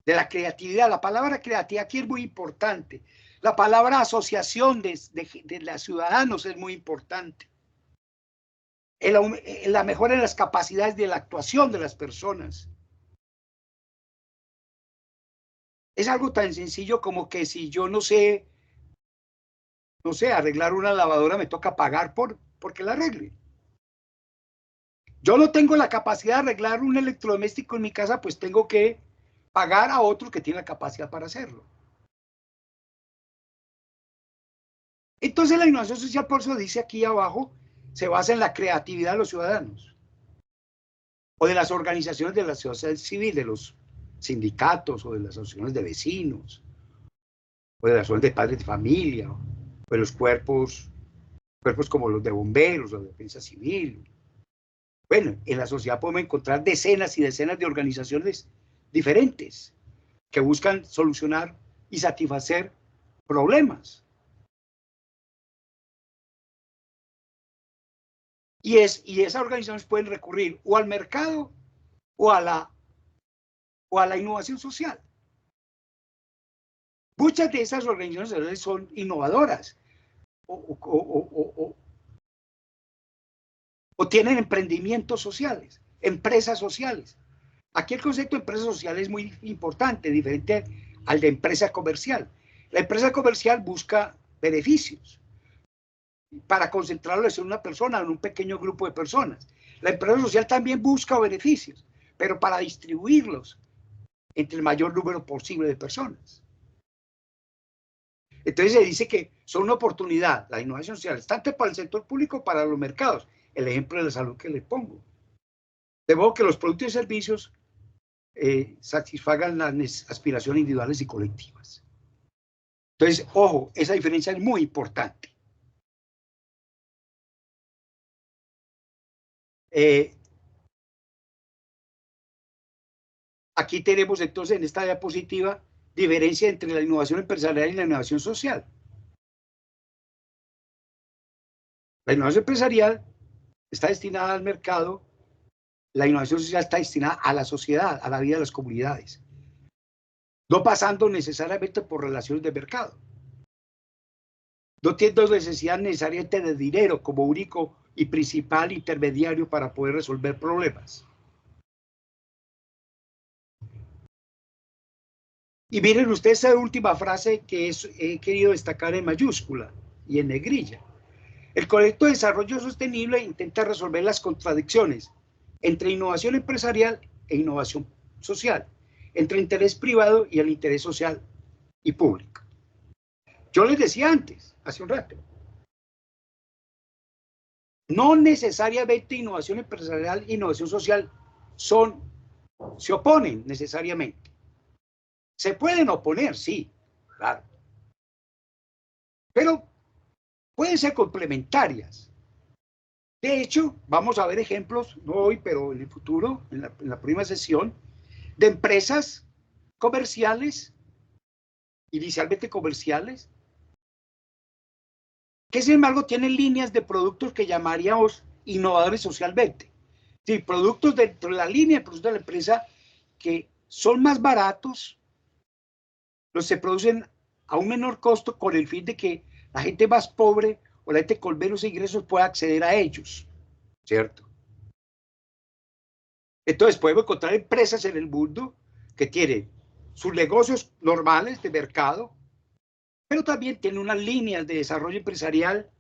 de la creatividad, la palabra creatividad aquí es muy importante, la palabra asociación de los ciudadanos es muy importante. La mejora en las capacidades de la actuación de las personas. Es algo tan sencillo como que si yo no sé, arreglar una lavadora, me toca pagar porque la arregle. Yo no tengo la capacidad de arreglar un electrodoméstico en mi casa, pues tengo que pagar a otro que tiene la capacidad para hacerlo. Entonces la innovación social, por eso dice aquí abajo, se basa en la creatividad de los ciudadanos o de las organizaciones de la sociedad civil, de los sindicatos o de las asociaciones de vecinos o de las asociaciones de padres de familia o de los cuerpos como los de bomberos o de defensa civil. Bueno, en la sociedad podemos encontrar decenas y decenas de organizaciones diferentes que buscan solucionar y satisfacer problemas. Y esas organizaciones pueden recurrir o al mercado o a la innovación social. Muchas de esas organizaciones son innovadoras o tienen emprendimientos sociales, empresas sociales. Aquí el concepto de empresa social es muy importante, diferente al de empresa comercial. La empresa comercial busca beneficios para concentrarlos en una persona, en un pequeño grupo de personas. La empresa social también busca beneficios, pero para distribuirlos entre el mayor número posible de personas. Entonces se dice que son una oportunidad, la innovación social, tanto para el sector público como para los mercados. El ejemplo de la salud que les pongo. De modo que los productos y servicios satisfagan las aspiraciones individuales y colectivas. Entonces, ojo, esa diferencia es muy importante. Aquí tenemos entonces en esta diapositiva diferencia entre la innovación empresarial y la innovación social. La innovación empresarial está destinada al mercado, la innovación social está destinada a la sociedad, a la vida de las comunidades, no pasando necesariamente por relaciones de mercado. No tiene necesidad necesariamente de dinero como único y principal intermediario para poder resolver problemas. Y miren ustedes esa última frase que he querido destacar en mayúscula y en negrilla. El proyecto de desarrollo sostenible intenta resolver las contradicciones entre innovación empresarial e innovación social, entre interés privado y el interés social y público. Yo les decía antes, hace un rato, no necesariamente innovación empresarial e innovación social se oponen necesariamente. Se pueden oponer, sí, claro, pero pueden ser complementarias. De hecho, vamos a ver ejemplos, no hoy, pero en el futuro, en la primera sesión, de empresas comerciales, inicialmente comerciales, que sin embargo tienen líneas de productos que llamaríamos innovadores socialmente. Sí, productos dentro de la línea de productos de la empresa que son más baratos, los se producen a un menor costo con el fin de que la gente más pobre o la gente con menos ingresos pueda acceder a ellos, ¿cierto? Entonces podemos encontrar empresas en el mundo que tienen sus negocios normales de mercado, pero también tienen unas líneas de desarrollo empresarial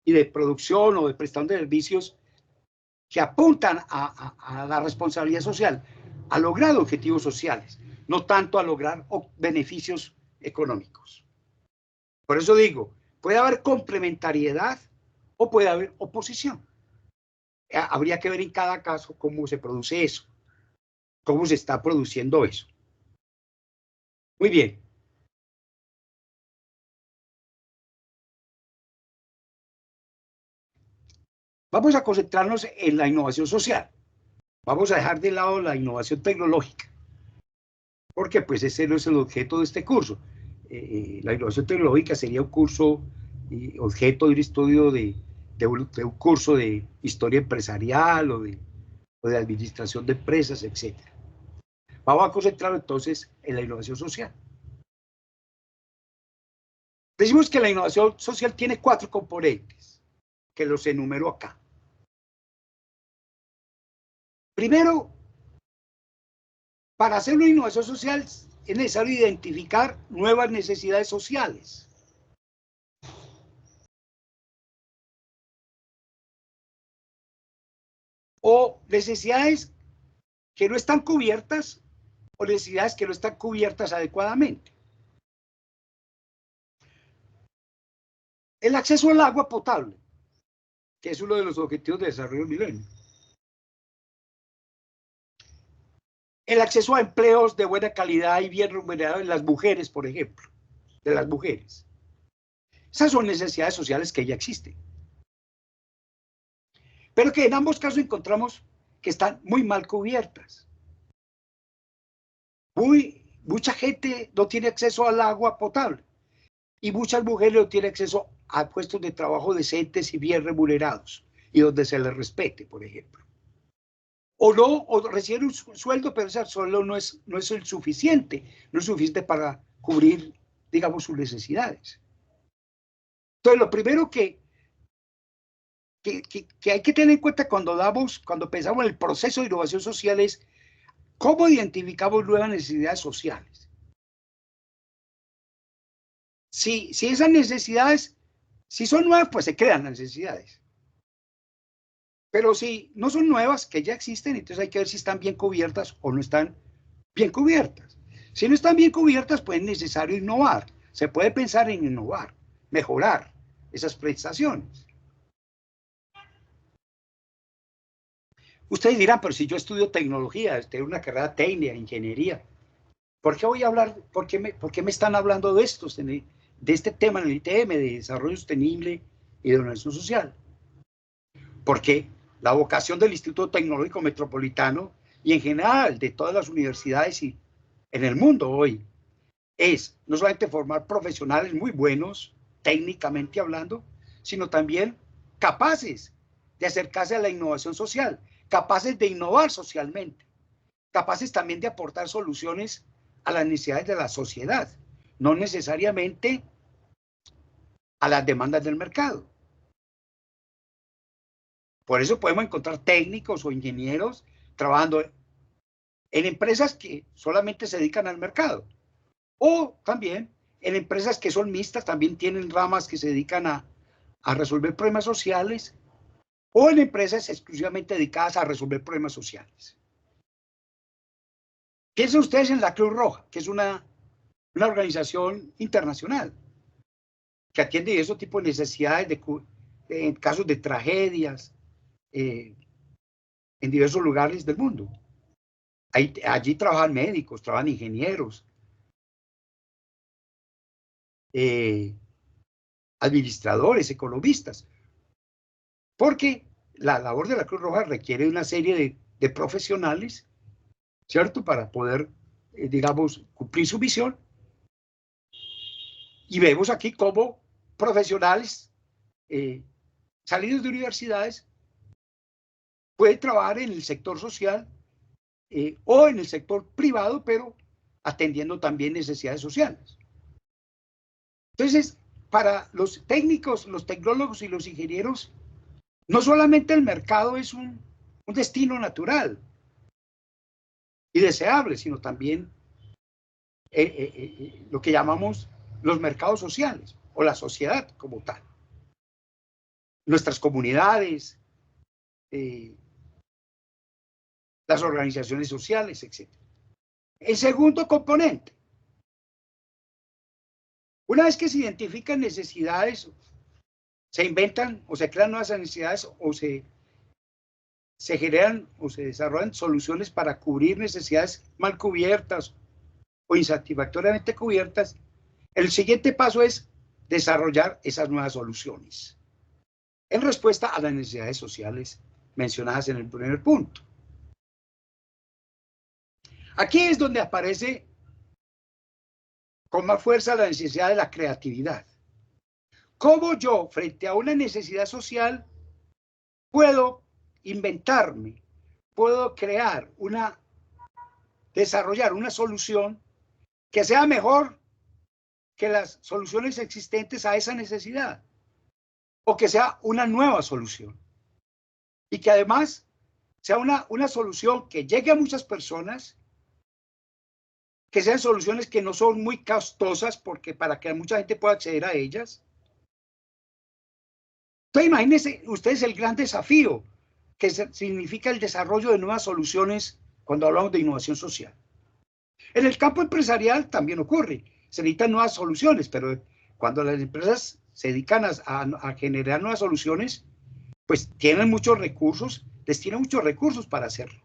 y de producción o de prestación de servicios que apuntan a la responsabilidad social, a lograr objetivos sociales, no tanto a lograr beneficios económicos. Por eso digo, puede haber complementariedad o puede haber oposición. Habría que ver en cada caso cómo se produce eso, cómo se está produciendo eso. Muy bien. Vamos a concentrarnos en la innovación social. Vamos a dejar de lado la innovación tecnológica, porque pues ese no es el objeto de este curso. La innovación tecnológica sería un curso, objeto de un estudio de un curso de historia empresarial o de administración de empresas, etc. Vamos a concentrarnos entonces en la innovación social. Decimos que la innovación social tiene 4 componentes, que los enumero acá. Primero, para hacer una innovación social es necesario identificar nuevas necesidades sociales. O necesidades que no están cubiertas o necesidades que no están cubiertas adecuadamente. El acceso al agua potable, que es uno de los objetivos de desarrollo del milenio. El acceso a empleos de buena calidad y bien remunerados en las mujeres, por ejemplo, de las mujeres. Esas son necesidades sociales que ya existen. Pero que en ambos casos encontramos que están muy mal cubiertas. Mucha gente no tiene acceso al agua potable y muchas mujeres no tienen acceso a puestos de trabajo decentes y bien remunerados y donde se les respete, por ejemplo. O no, o reciben un sueldo, pero ese sueldo no es el suficiente, no es suficiente para cubrir, digamos, sus necesidades. Entonces, lo primero que hay que tener en cuenta cuando pensamos en el proceso de innovación social es cómo identificamos nuevas necesidades sociales. Si esas necesidades, si son nuevas, pues se crean las necesidades. Pero si no son nuevas, que ya existen, entonces hay que ver si están bien cubiertas o no están bien cubiertas. Si no están bien cubiertas, pues es necesario innovar. Se puede pensar en innovar, mejorar esas prestaciones. Ustedes dirán, pero si yo estudio tecnología, tengo una carrera técnica, ingeniería, ¿por qué voy a hablar, por qué me están hablando de esto, de este tema en el ITM, de desarrollo sostenible y de innovación social? Porque la vocación del Instituto Tecnológico Metropolitano y en general de todas las universidades y en el mundo hoy es no solamente formar profesionales muy buenos, técnicamente hablando, sino también capaces de acercarse a la innovación social, capaces de innovar socialmente, capaces también de aportar soluciones a las necesidades de la sociedad, no necesariamente a las demandas del mercado. Por eso podemos encontrar técnicos o ingenieros trabajando en empresas que solamente se dedican al mercado. O también en empresas que son mixtas, también tienen ramas que se dedican a resolver problemas sociales, o en empresas exclusivamente dedicadas a resolver problemas sociales. Piensen ustedes en la Cruz Roja, que es una organización internacional que atiende ese tipo de necesidades en casos de tragedias en diversos lugares del mundo. Allí trabajan médicos, trabajan ingenieros, administradores, economistas, porque la labor de la Cruz Roja requiere una serie de profesionales, ¿cierto?, para poder, digamos, cumplir su misión. Y vemos aquí cómo profesionales salidos de universidades pueden trabajar en el sector social o en el sector privado, pero atendiendo también necesidades sociales. Entonces, para los técnicos, los tecnólogos y los ingenieros, no solamente el mercado es un destino natural y deseable, sino también lo que llamamos los mercados sociales o la sociedad como tal. Nuestras comunidades, las organizaciones sociales, etc. El segundo componente. Una vez que se identifican necesidades, se inventan o se crean nuevas necesidades o se generan o se desarrollan soluciones para cubrir necesidades mal cubiertas o insatisfactoriamente cubiertas, el siguiente paso es desarrollar esas nuevas soluciones en respuesta a las necesidades sociales mencionadas en el primer punto. Aquí es donde aparece con más fuerza la necesidad de la creatividad. ¿Cómo yo, frente a una necesidad social, puedo inventarme, puedo crear desarrollar una solución que sea mejor que las soluciones existentes a esa necesidad? O que sea una nueva solución. Y que además sea una solución que llegue a muchas personas, que sean soluciones que no son muy costosas porque para que mucha gente pueda acceder a ellas. Entonces imagínense ustedes el gran desafío que significa el desarrollo de nuevas soluciones cuando hablamos de innovación social. En el campo empresarial también ocurre, se necesitan nuevas soluciones, pero cuando las empresas se dedican a generar nuevas soluciones, pues tienen muchos recursos, destinan muchos recursos para hacerlo,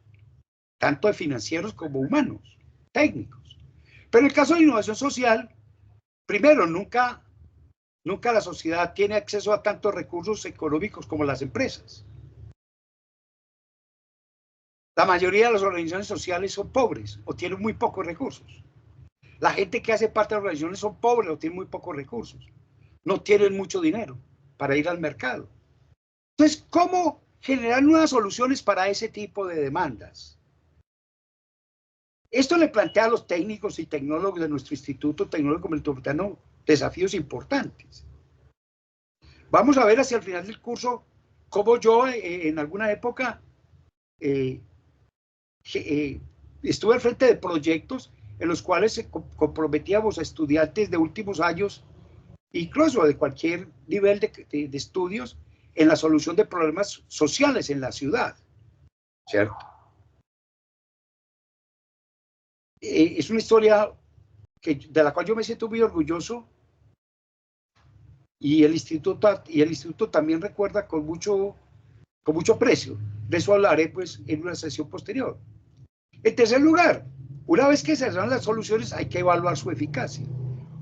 tanto de financieros como humanos, técnicos. Pero en el caso de innovación social, primero, nunca la sociedad tiene acceso a tantos recursos económicos como las empresas. La mayoría de las organizaciones sociales son pobres o tienen muy pocos recursos. La gente que hace parte de las organizaciones son pobres o tienen muy pocos recursos. No tienen mucho dinero para ir al mercado. Entonces, ¿cómo generar nuevas soluciones para ese tipo de demandas? Esto le plantea a los técnicos y tecnólogos de nuestro Instituto Tecnológico Metropolitano desafíos importantes. Vamos a ver hacia el final del curso cómo yo en alguna época estuve al frente de proyectos en los cuales comprometíamos a estudiantes de últimos años, incluso de cualquier nivel de estudios, en la solución de problemas sociales en la ciudad, ¿cierto? Es una historia de la cual yo me siento muy orgulloso y el instituto también recuerda con mucho aprecio. De eso hablaré pues en una sesión posterior. En tercer lugar, una vez que se dan las soluciones hay que evaluar su eficacia.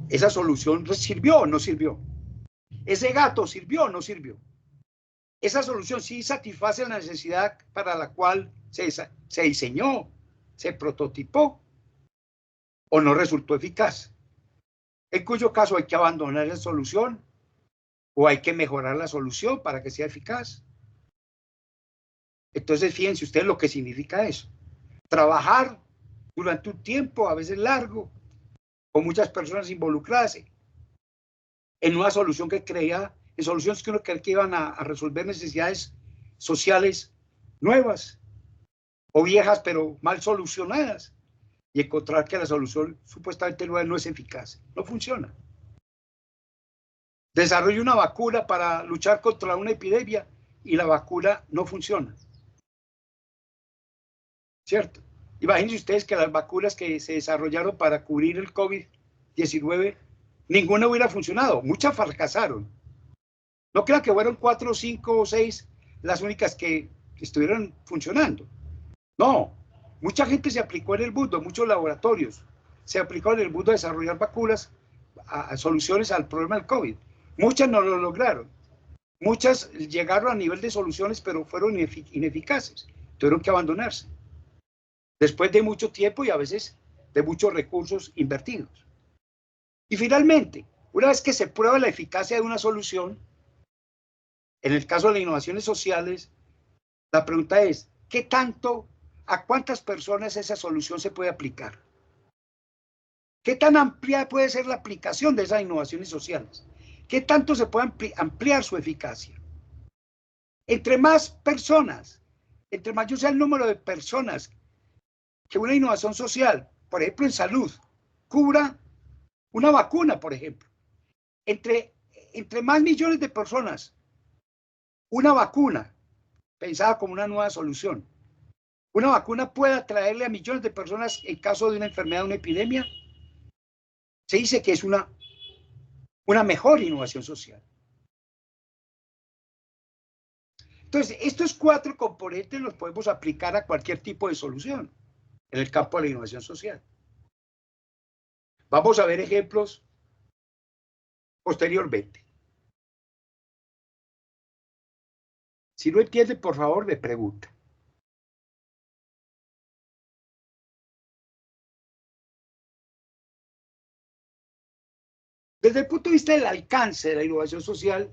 ¿Esa solución sirvió o no sirvió? ¿Ese gato sirvió o no sirvió? ¿Esa solución sí satisface la necesidad para la cual se diseñó, se prototipó o no resultó eficaz? En cuyo caso hay que abandonar la solución o hay que mejorar la solución para que sea eficaz. Entonces, fíjense ustedes lo que significa eso. Trabajar durante un tiempo, a veces largo, con muchas personas involucradas en una solución que creía, en soluciones que uno creía que iban a resolver necesidades sociales nuevas o viejas, pero mal solucionadas, y encontrar que la solución supuestamente nueva no es eficaz, no funciona. Desarrolla una vacuna para luchar contra una epidemia y la vacuna no funciona. ¿Cierto? Imagínense ustedes que las vacunas que se desarrollaron para cubrir el COVID-19, ninguna hubiera funcionado, muchas fracasaron. No crean que fueron 4, 5 o 6 las únicas que estuvieron funcionando. No, mucha gente se aplicó en el mundo, muchos laboratorios se aplicó en el mundo a desarrollar vacunas, a soluciones al problema del COVID. Muchas no lo lograron. Muchas llegaron a nivel de soluciones, pero fueron ineficaces. Tuvieron que abandonarse. Después de mucho tiempo y a veces de muchos recursos invertidos. Y finalmente, una vez que se prueba la eficacia de una solución, en el caso de las innovaciones sociales, la pregunta es, ¿qué tanto, a cuántas personas esa solución se puede aplicar? ¿Qué tan amplia puede ser la aplicación de esas innovaciones sociales? ¿Qué tanto se puede ampliar su eficacia? Entre más personas, entre mayor sea el número de personas que una innovación social, por ejemplo en salud, cubra una vacuna, por ejemplo. Entre más millones de personas, una vacuna, pensada como una nueva solución, una vacuna pueda traerle a millones de personas en caso de una enfermedad, una epidemia, se dice que es una mejor innovación social. Entonces, estos 4 componentes los podemos aplicar a cualquier tipo de solución en el campo de la innovación social. Vamos a ver ejemplos posteriormente. Si no entiende, por favor, me pregunta. Desde el punto de vista del alcance de la innovación social,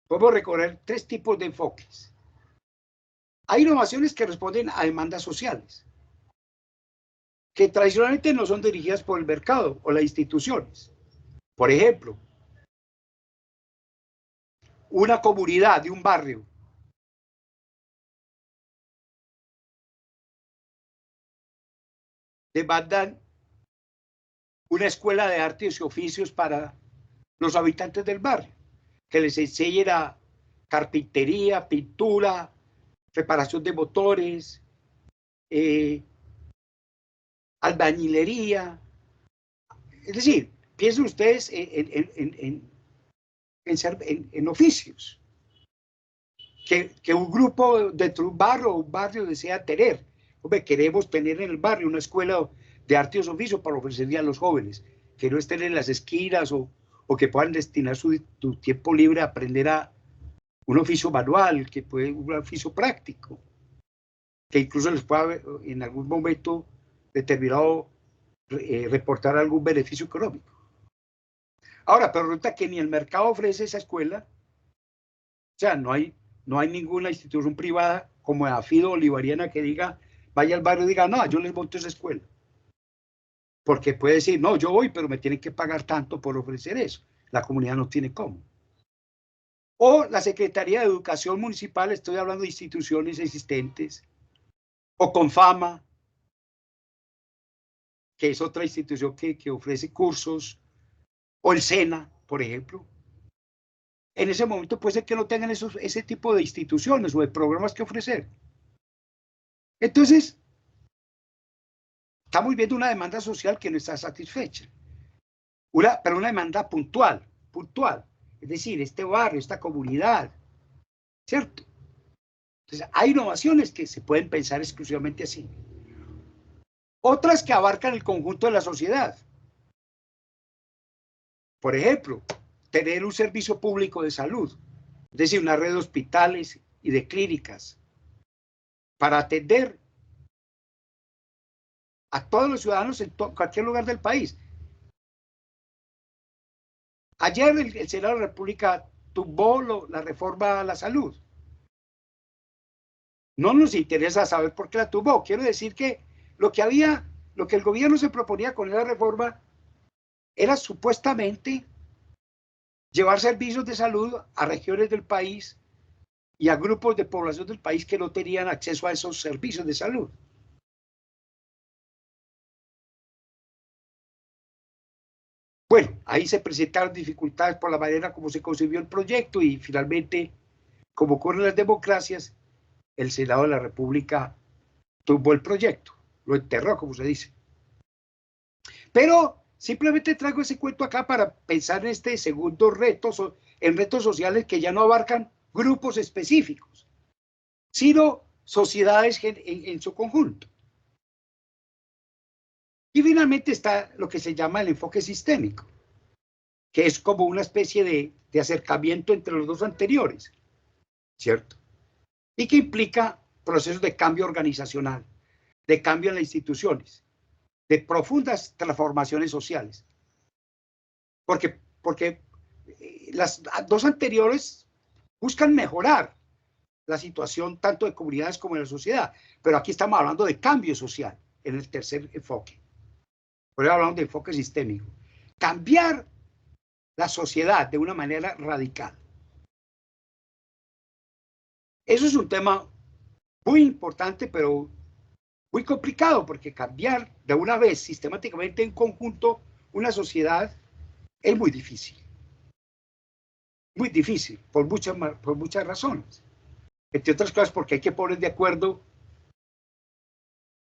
podemos recorrer 3 tipos de enfoques. Hay innovaciones que responden a demandas sociales, que tradicionalmente no son dirigidas por el mercado o las instituciones. Por ejemplo, una comunidad de un barrio demandan una escuela de artes y oficios para los habitantes del barrio, que les enseñen a carpintería, pintura, reparación de motores, albañilería. Es decir, piensen ustedes en oficios que un grupo dentro de un barrio desea tener. Hombre, queremos tener en el barrio una escuela de artes y oficios para ofrecerle a los jóvenes, que no estén en las esquinas o que puedan destinar su tiempo libre a aprender a un oficio manual, que puede un oficio práctico, que incluso les pueda en algún momento determinado reportar algún beneficio económico. Ahora, pero resulta que ni el mercado ofrece esa escuela, o sea, no hay ninguna institución privada como la FIDO Bolivariana que diga, vaya al barrio y diga, no, yo les monto esa escuela. Porque puede decir, no, yo voy, pero me tienen que pagar tanto por ofrecer eso. La comunidad no tiene cómo. O la Secretaría de Educación Municipal, estoy hablando de instituciones existentes, o Confama, que es otra institución que ofrece cursos, o el SENA, por ejemplo. En ese momento puede ser que no tengan ese tipo de instituciones o de programas que ofrecer. Entonces, estamos viendo una demanda social que no está satisfecha. Pero una demanda puntual. Es decir, este barrio, esta comunidad, ¿cierto? Entonces, hay innovaciones que se pueden pensar exclusivamente así. Otras que abarcan el conjunto de la sociedad. Por ejemplo, tener un servicio público de salud, es decir, una red de hospitales y de clínicas para atender a todos los ciudadanos en cualquier lugar del país. Ayer el Senado de la República tumbó la reforma a la salud. No nos interesa saber por qué la tumbó. Quiero decir que lo que el gobierno se proponía con esa reforma era supuestamente llevar servicios de salud a regiones del país y a grupos de población del país que no tenían acceso a esos servicios de salud. Bueno, ahí se presentaron dificultades por la manera como se concibió el proyecto y finalmente, como ocurre en las democracias, el Senado de la República tumbó el proyecto, lo enterró, como se dice. Pero simplemente traigo ese cuento acá para pensar en este segundo reto, en retos sociales que ya no abarcan grupos específicos, sino sociedades en su conjunto. Y finalmente está lo que se llama el enfoque sistémico, que es como una especie de acercamiento entre los dos anteriores, ¿cierto? Y que implica procesos de cambio organizacional, de cambio en las instituciones, de profundas transformaciones sociales. Porque las dos anteriores buscan mejorar la situación tanto de comunidades como de la sociedad, pero aquí estamos hablando de cambio social en el tercer enfoque. Por eso hablamos de enfoque sistémico. Cambiar la sociedad de una manera radical. Eso es un tema muy importante, pero muy complicado, porque cambiar de una vez sistemáticamente en conjunto una sociedad es muy difícil. Muy difícil, por muchas razones. Entre otras cosas porque hay que poner de acuerdo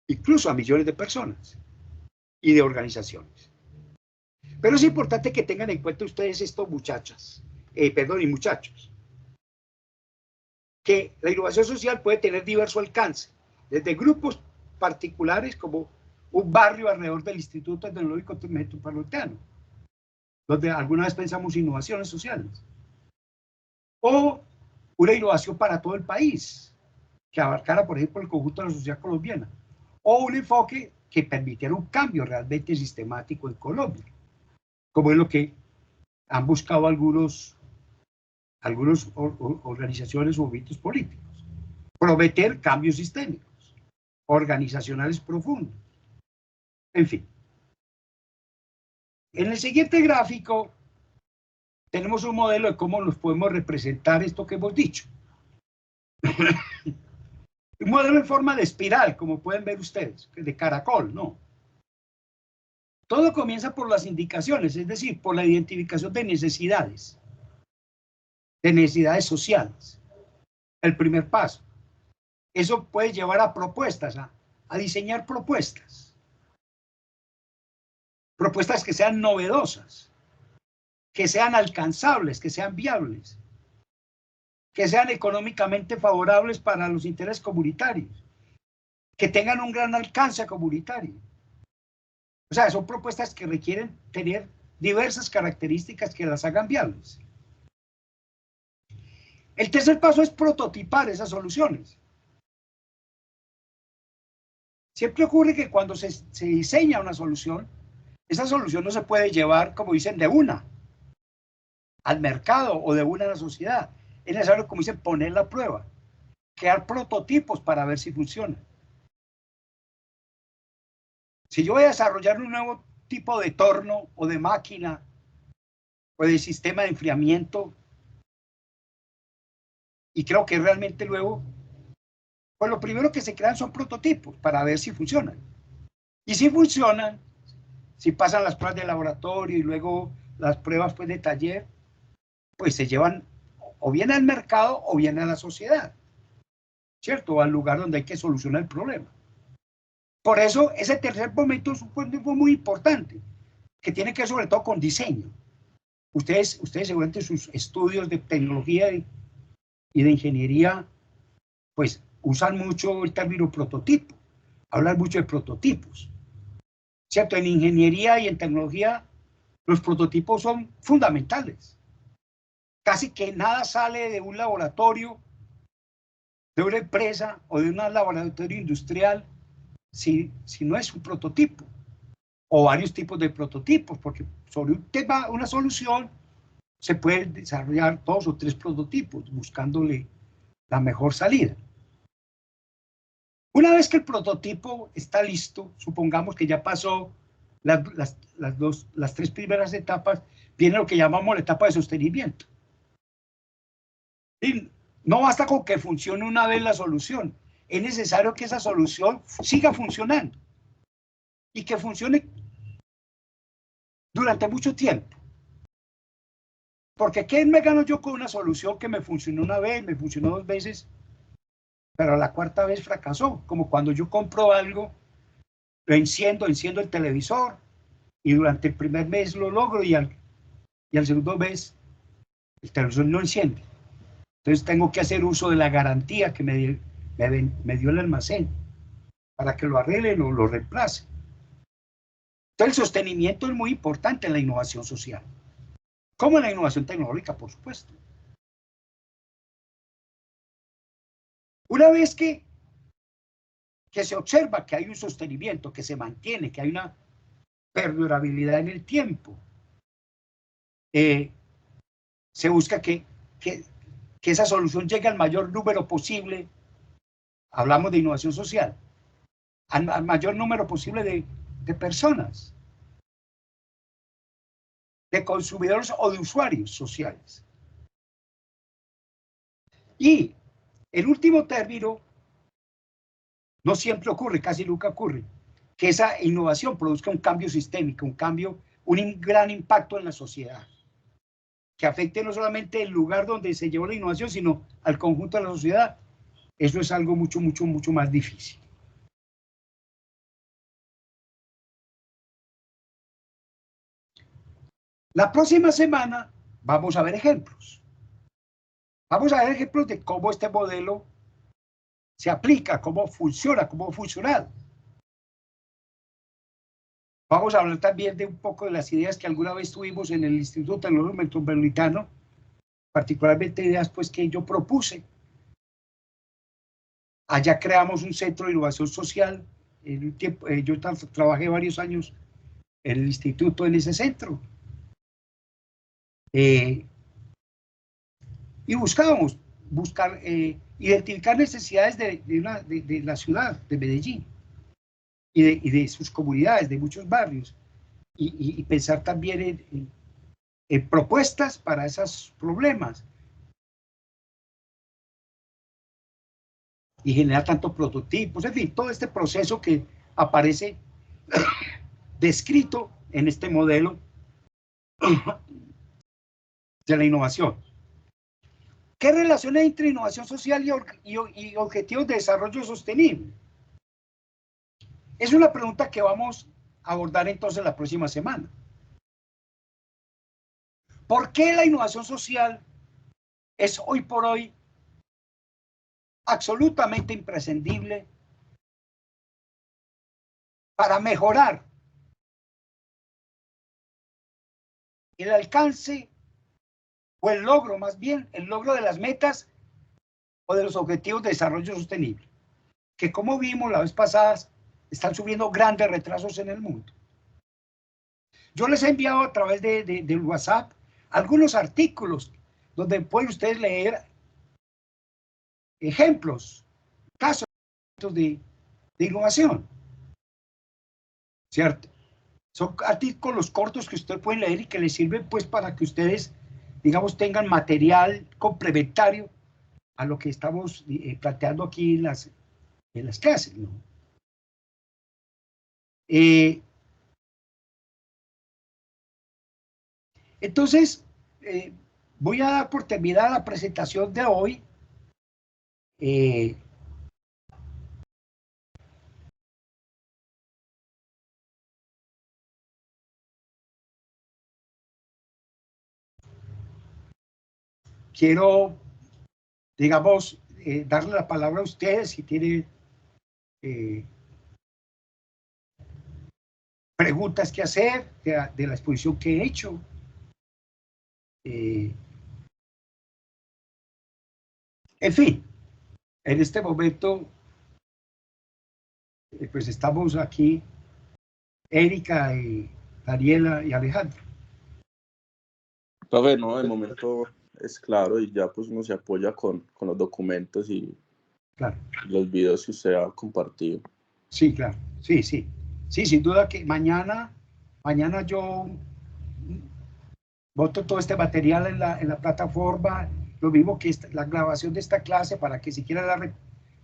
incluso a millones de personas y de organizaciones. Pero es importante que tengan en cuenta ustedes esto, muchachos, que la innovación social puede tener diverso alcance, desde grupos particulares como un barrio alrededor del Instituto Tecnológico Metropolitano, donde alguna vez pensamos innovaciones sociales, o una innovación para todo el país, que abarcara, por ejemplo, el conjunto de la sociedad colombiana, o un enfoque que permitiera un cambio realmente sistemático en Colombia, como es lo que han buscado algunas organizaciones o movimientos políticos. Prometer cambios sistémicos, organizacionales profundos. En fin. En el siguiente gráfico tenemos un modelo de cómo nos podemos representar esto que hemos dicho. Un modelo en forma de espiral, como pueden ver ustedes, de caracol, ¿no? Todo comienza por las indicaciones, es decir, por la identificación de necesidades sociales. El primer paso. Eso puede llevar a propuestas, a diseñar propuestas. Propuestas que sean novedosas, que sean alcanzables, que sean viables, que sean económicamente favorables para los intereses comunitarios, que tengan un gran alcance comunitario. O sea, son propuestas que requieren tener diversas características que las hagan viables. El tercer paso es prototipar esas soluciones. Siempre ocurre que cuando se diseña una solución, esa solución no se puede llevar, como dicen, de una al mercado o de una a la sociedad. Es necesario, como dicen, poner la prueba, crear prototipos para ver si funciona. Si yo voy a desarrollar un nuevo tipo de torno o de máquina o de sistema de enfriamiento y creo que realmente luego, pues lo primero que se crean son prototipos para ver si funcionan. Y si funcionan, si pasan las pruebas de laboratorio y luego las pruebas pues, de taller, pues se llevan o bien al mercado o bien a la sociedad, ¿cierto? O al lugar donde hay que solucionar el problema. Por eso ese tercer momento es un punto muy importante, que tiene que ver sobre todo con diseño. Ustedes seguramente en sus estudios de tecnología y de ingeniería, pues usan mucho el término prototipo, hablan mucho de prototipos, ¿cierto? En ingeniería y en tecnología los prototipos son fundamentales. Casi que nada sale de un laboratorio, de una empresa o de un laboratorio industrial si no es un prototipo o varios tipos de prototipos, porque sobre un tema, una solución, se pueden desarrollar 2 o 3 prototipos buscándole la mejor salida. Una vez que el prototipo está listo, supongamos que ya pasó las 3 primeras etapas, viene lo que llamamos la etapa de sostenimiento. Y no basta con que funcione una vez la solución, es necesario que esa solución siga funcionando y que funcione durante mucho tiempo. Porque ¿qué me gano yo con una solución que me funcionó una vez, me funcionó 2 veces, pero a la 4ª vez fracasó? Como cuando yo compro algo, lo enciendo el televisor y durante el primer mes lo logro y al segundo mes el televisor no enciende. Entonces tengo que hacer uso de la garantía que me dio el almacén para que lo arreglen o lo reemplacen. Entonces el sostenimiento es muy importante en la innovación social. como en la innovación tecnológica, por supuesto. Una vez que se observa que hay un sostenimiento, que se mantiene, que hay una perdurabilidad en el tiempo, se busca que esa solución llegue al mayor número posible, hablamos de innovación social, al mayor número posible de personas, de consumidores o de usuarios sociales. Y, en último término, no siempre ocurre, casi nunca ocurre, que esa innovación produzca un cambio sistémico, un gran impacto en la sociedad, que afecte no solamente el lugar donde se llevó la innovación, sino al conjunto de la sociedad. Eso es algo mucho más difícil. La próxima semana vamos a ver ejemplos. Vamos a ver ejemplos de cómo este modelo se aplica, cómo funciona, cómo ha funcionado. Vamos a hablar también de un poco de las ideas que alguna vez tuvimos en el Instituto Tecnológico Metropolitano, particularmente ideas pues que yo propuse. Allá creamos un centro de innovación social. En un tiempo, yo trabajé varios años en el instituto en ese centro. Y buscábamos identificar necesidades de la ciudad, de Medellín, y de sus comunidades, de muchos barrios, y pensar también en propuestas para esos problemas, y generar tantos prototipos, en fin, todo este proceso que aparece descrito en este modelo de la innovación. ¿Qué relación hay entre innovación social y objetivos de desarrollo sostenible? Es una pregunta que vamos a abordar entonces la próxima semana. ¿Por qué la innovación social es hoy por hoy absolutamente imprescindible para mejorar el alcance o el logro, más bien, el logro de las metas o de los objetivos de desarrollo sostenible, que como vimos la vez pasada, están sufriendo grandes retrasos en el mundo? Yo les he enviado a través del WhatsApp algunos artículos donde pueden ustedes leer ejemplos, casos de innovación, ¿cierto? Son artículos cortos que ustedes pueden leer y que les sirven pues para que ustedes, digamos, tengan material complementario a lo que estamos planteando aquí en las clases, ¿no? Entonces, voy a dar por terminada la presentación de hoy. Quiero, digamos, darle la palabra a ustedes si tienen preguntas que hacer de la exposición que he hecho. En fin, en este momento, pues estamos aquí, Erika y Daniela y Alejandro. Profe, no, de momento es claro y ya pues uno se apoya con los documentos y Claro. los videos que usted ha compartido. Sí, claro, sí, sí. Sí, sin duda que mañana yo boto todo este material en la plataforma, lo mismo que la grabación de esta clase para que siquiera la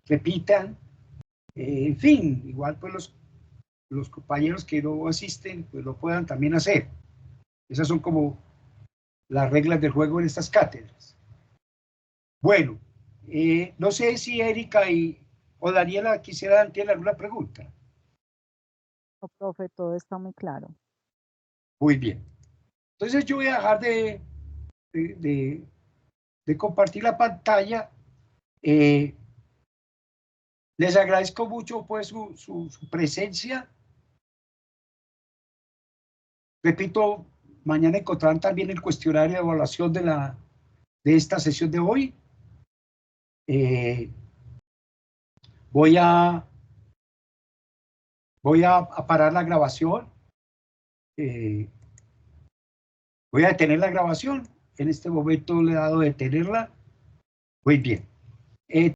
repitan. En fin, igual pues los compañeros que no asisten pues lo puedan también hacer. Esas son como las reglas del juego en estas cátedras. Bueno, no sé si Erika o Daniela quisieran tener alguna pregunta. No, profe, todo está muy claro. Muy bien. Entonces yo voy a dejar de compartir la pantalla. Les agradezco mucho pues su presencia. Repito, Mañana encontrarán también el cuestionario de evaluación de esta sesión de hoy. Voy a parar la grabación. Voy a detener la grabación. En este momento le he dado detenerla. Muy bien.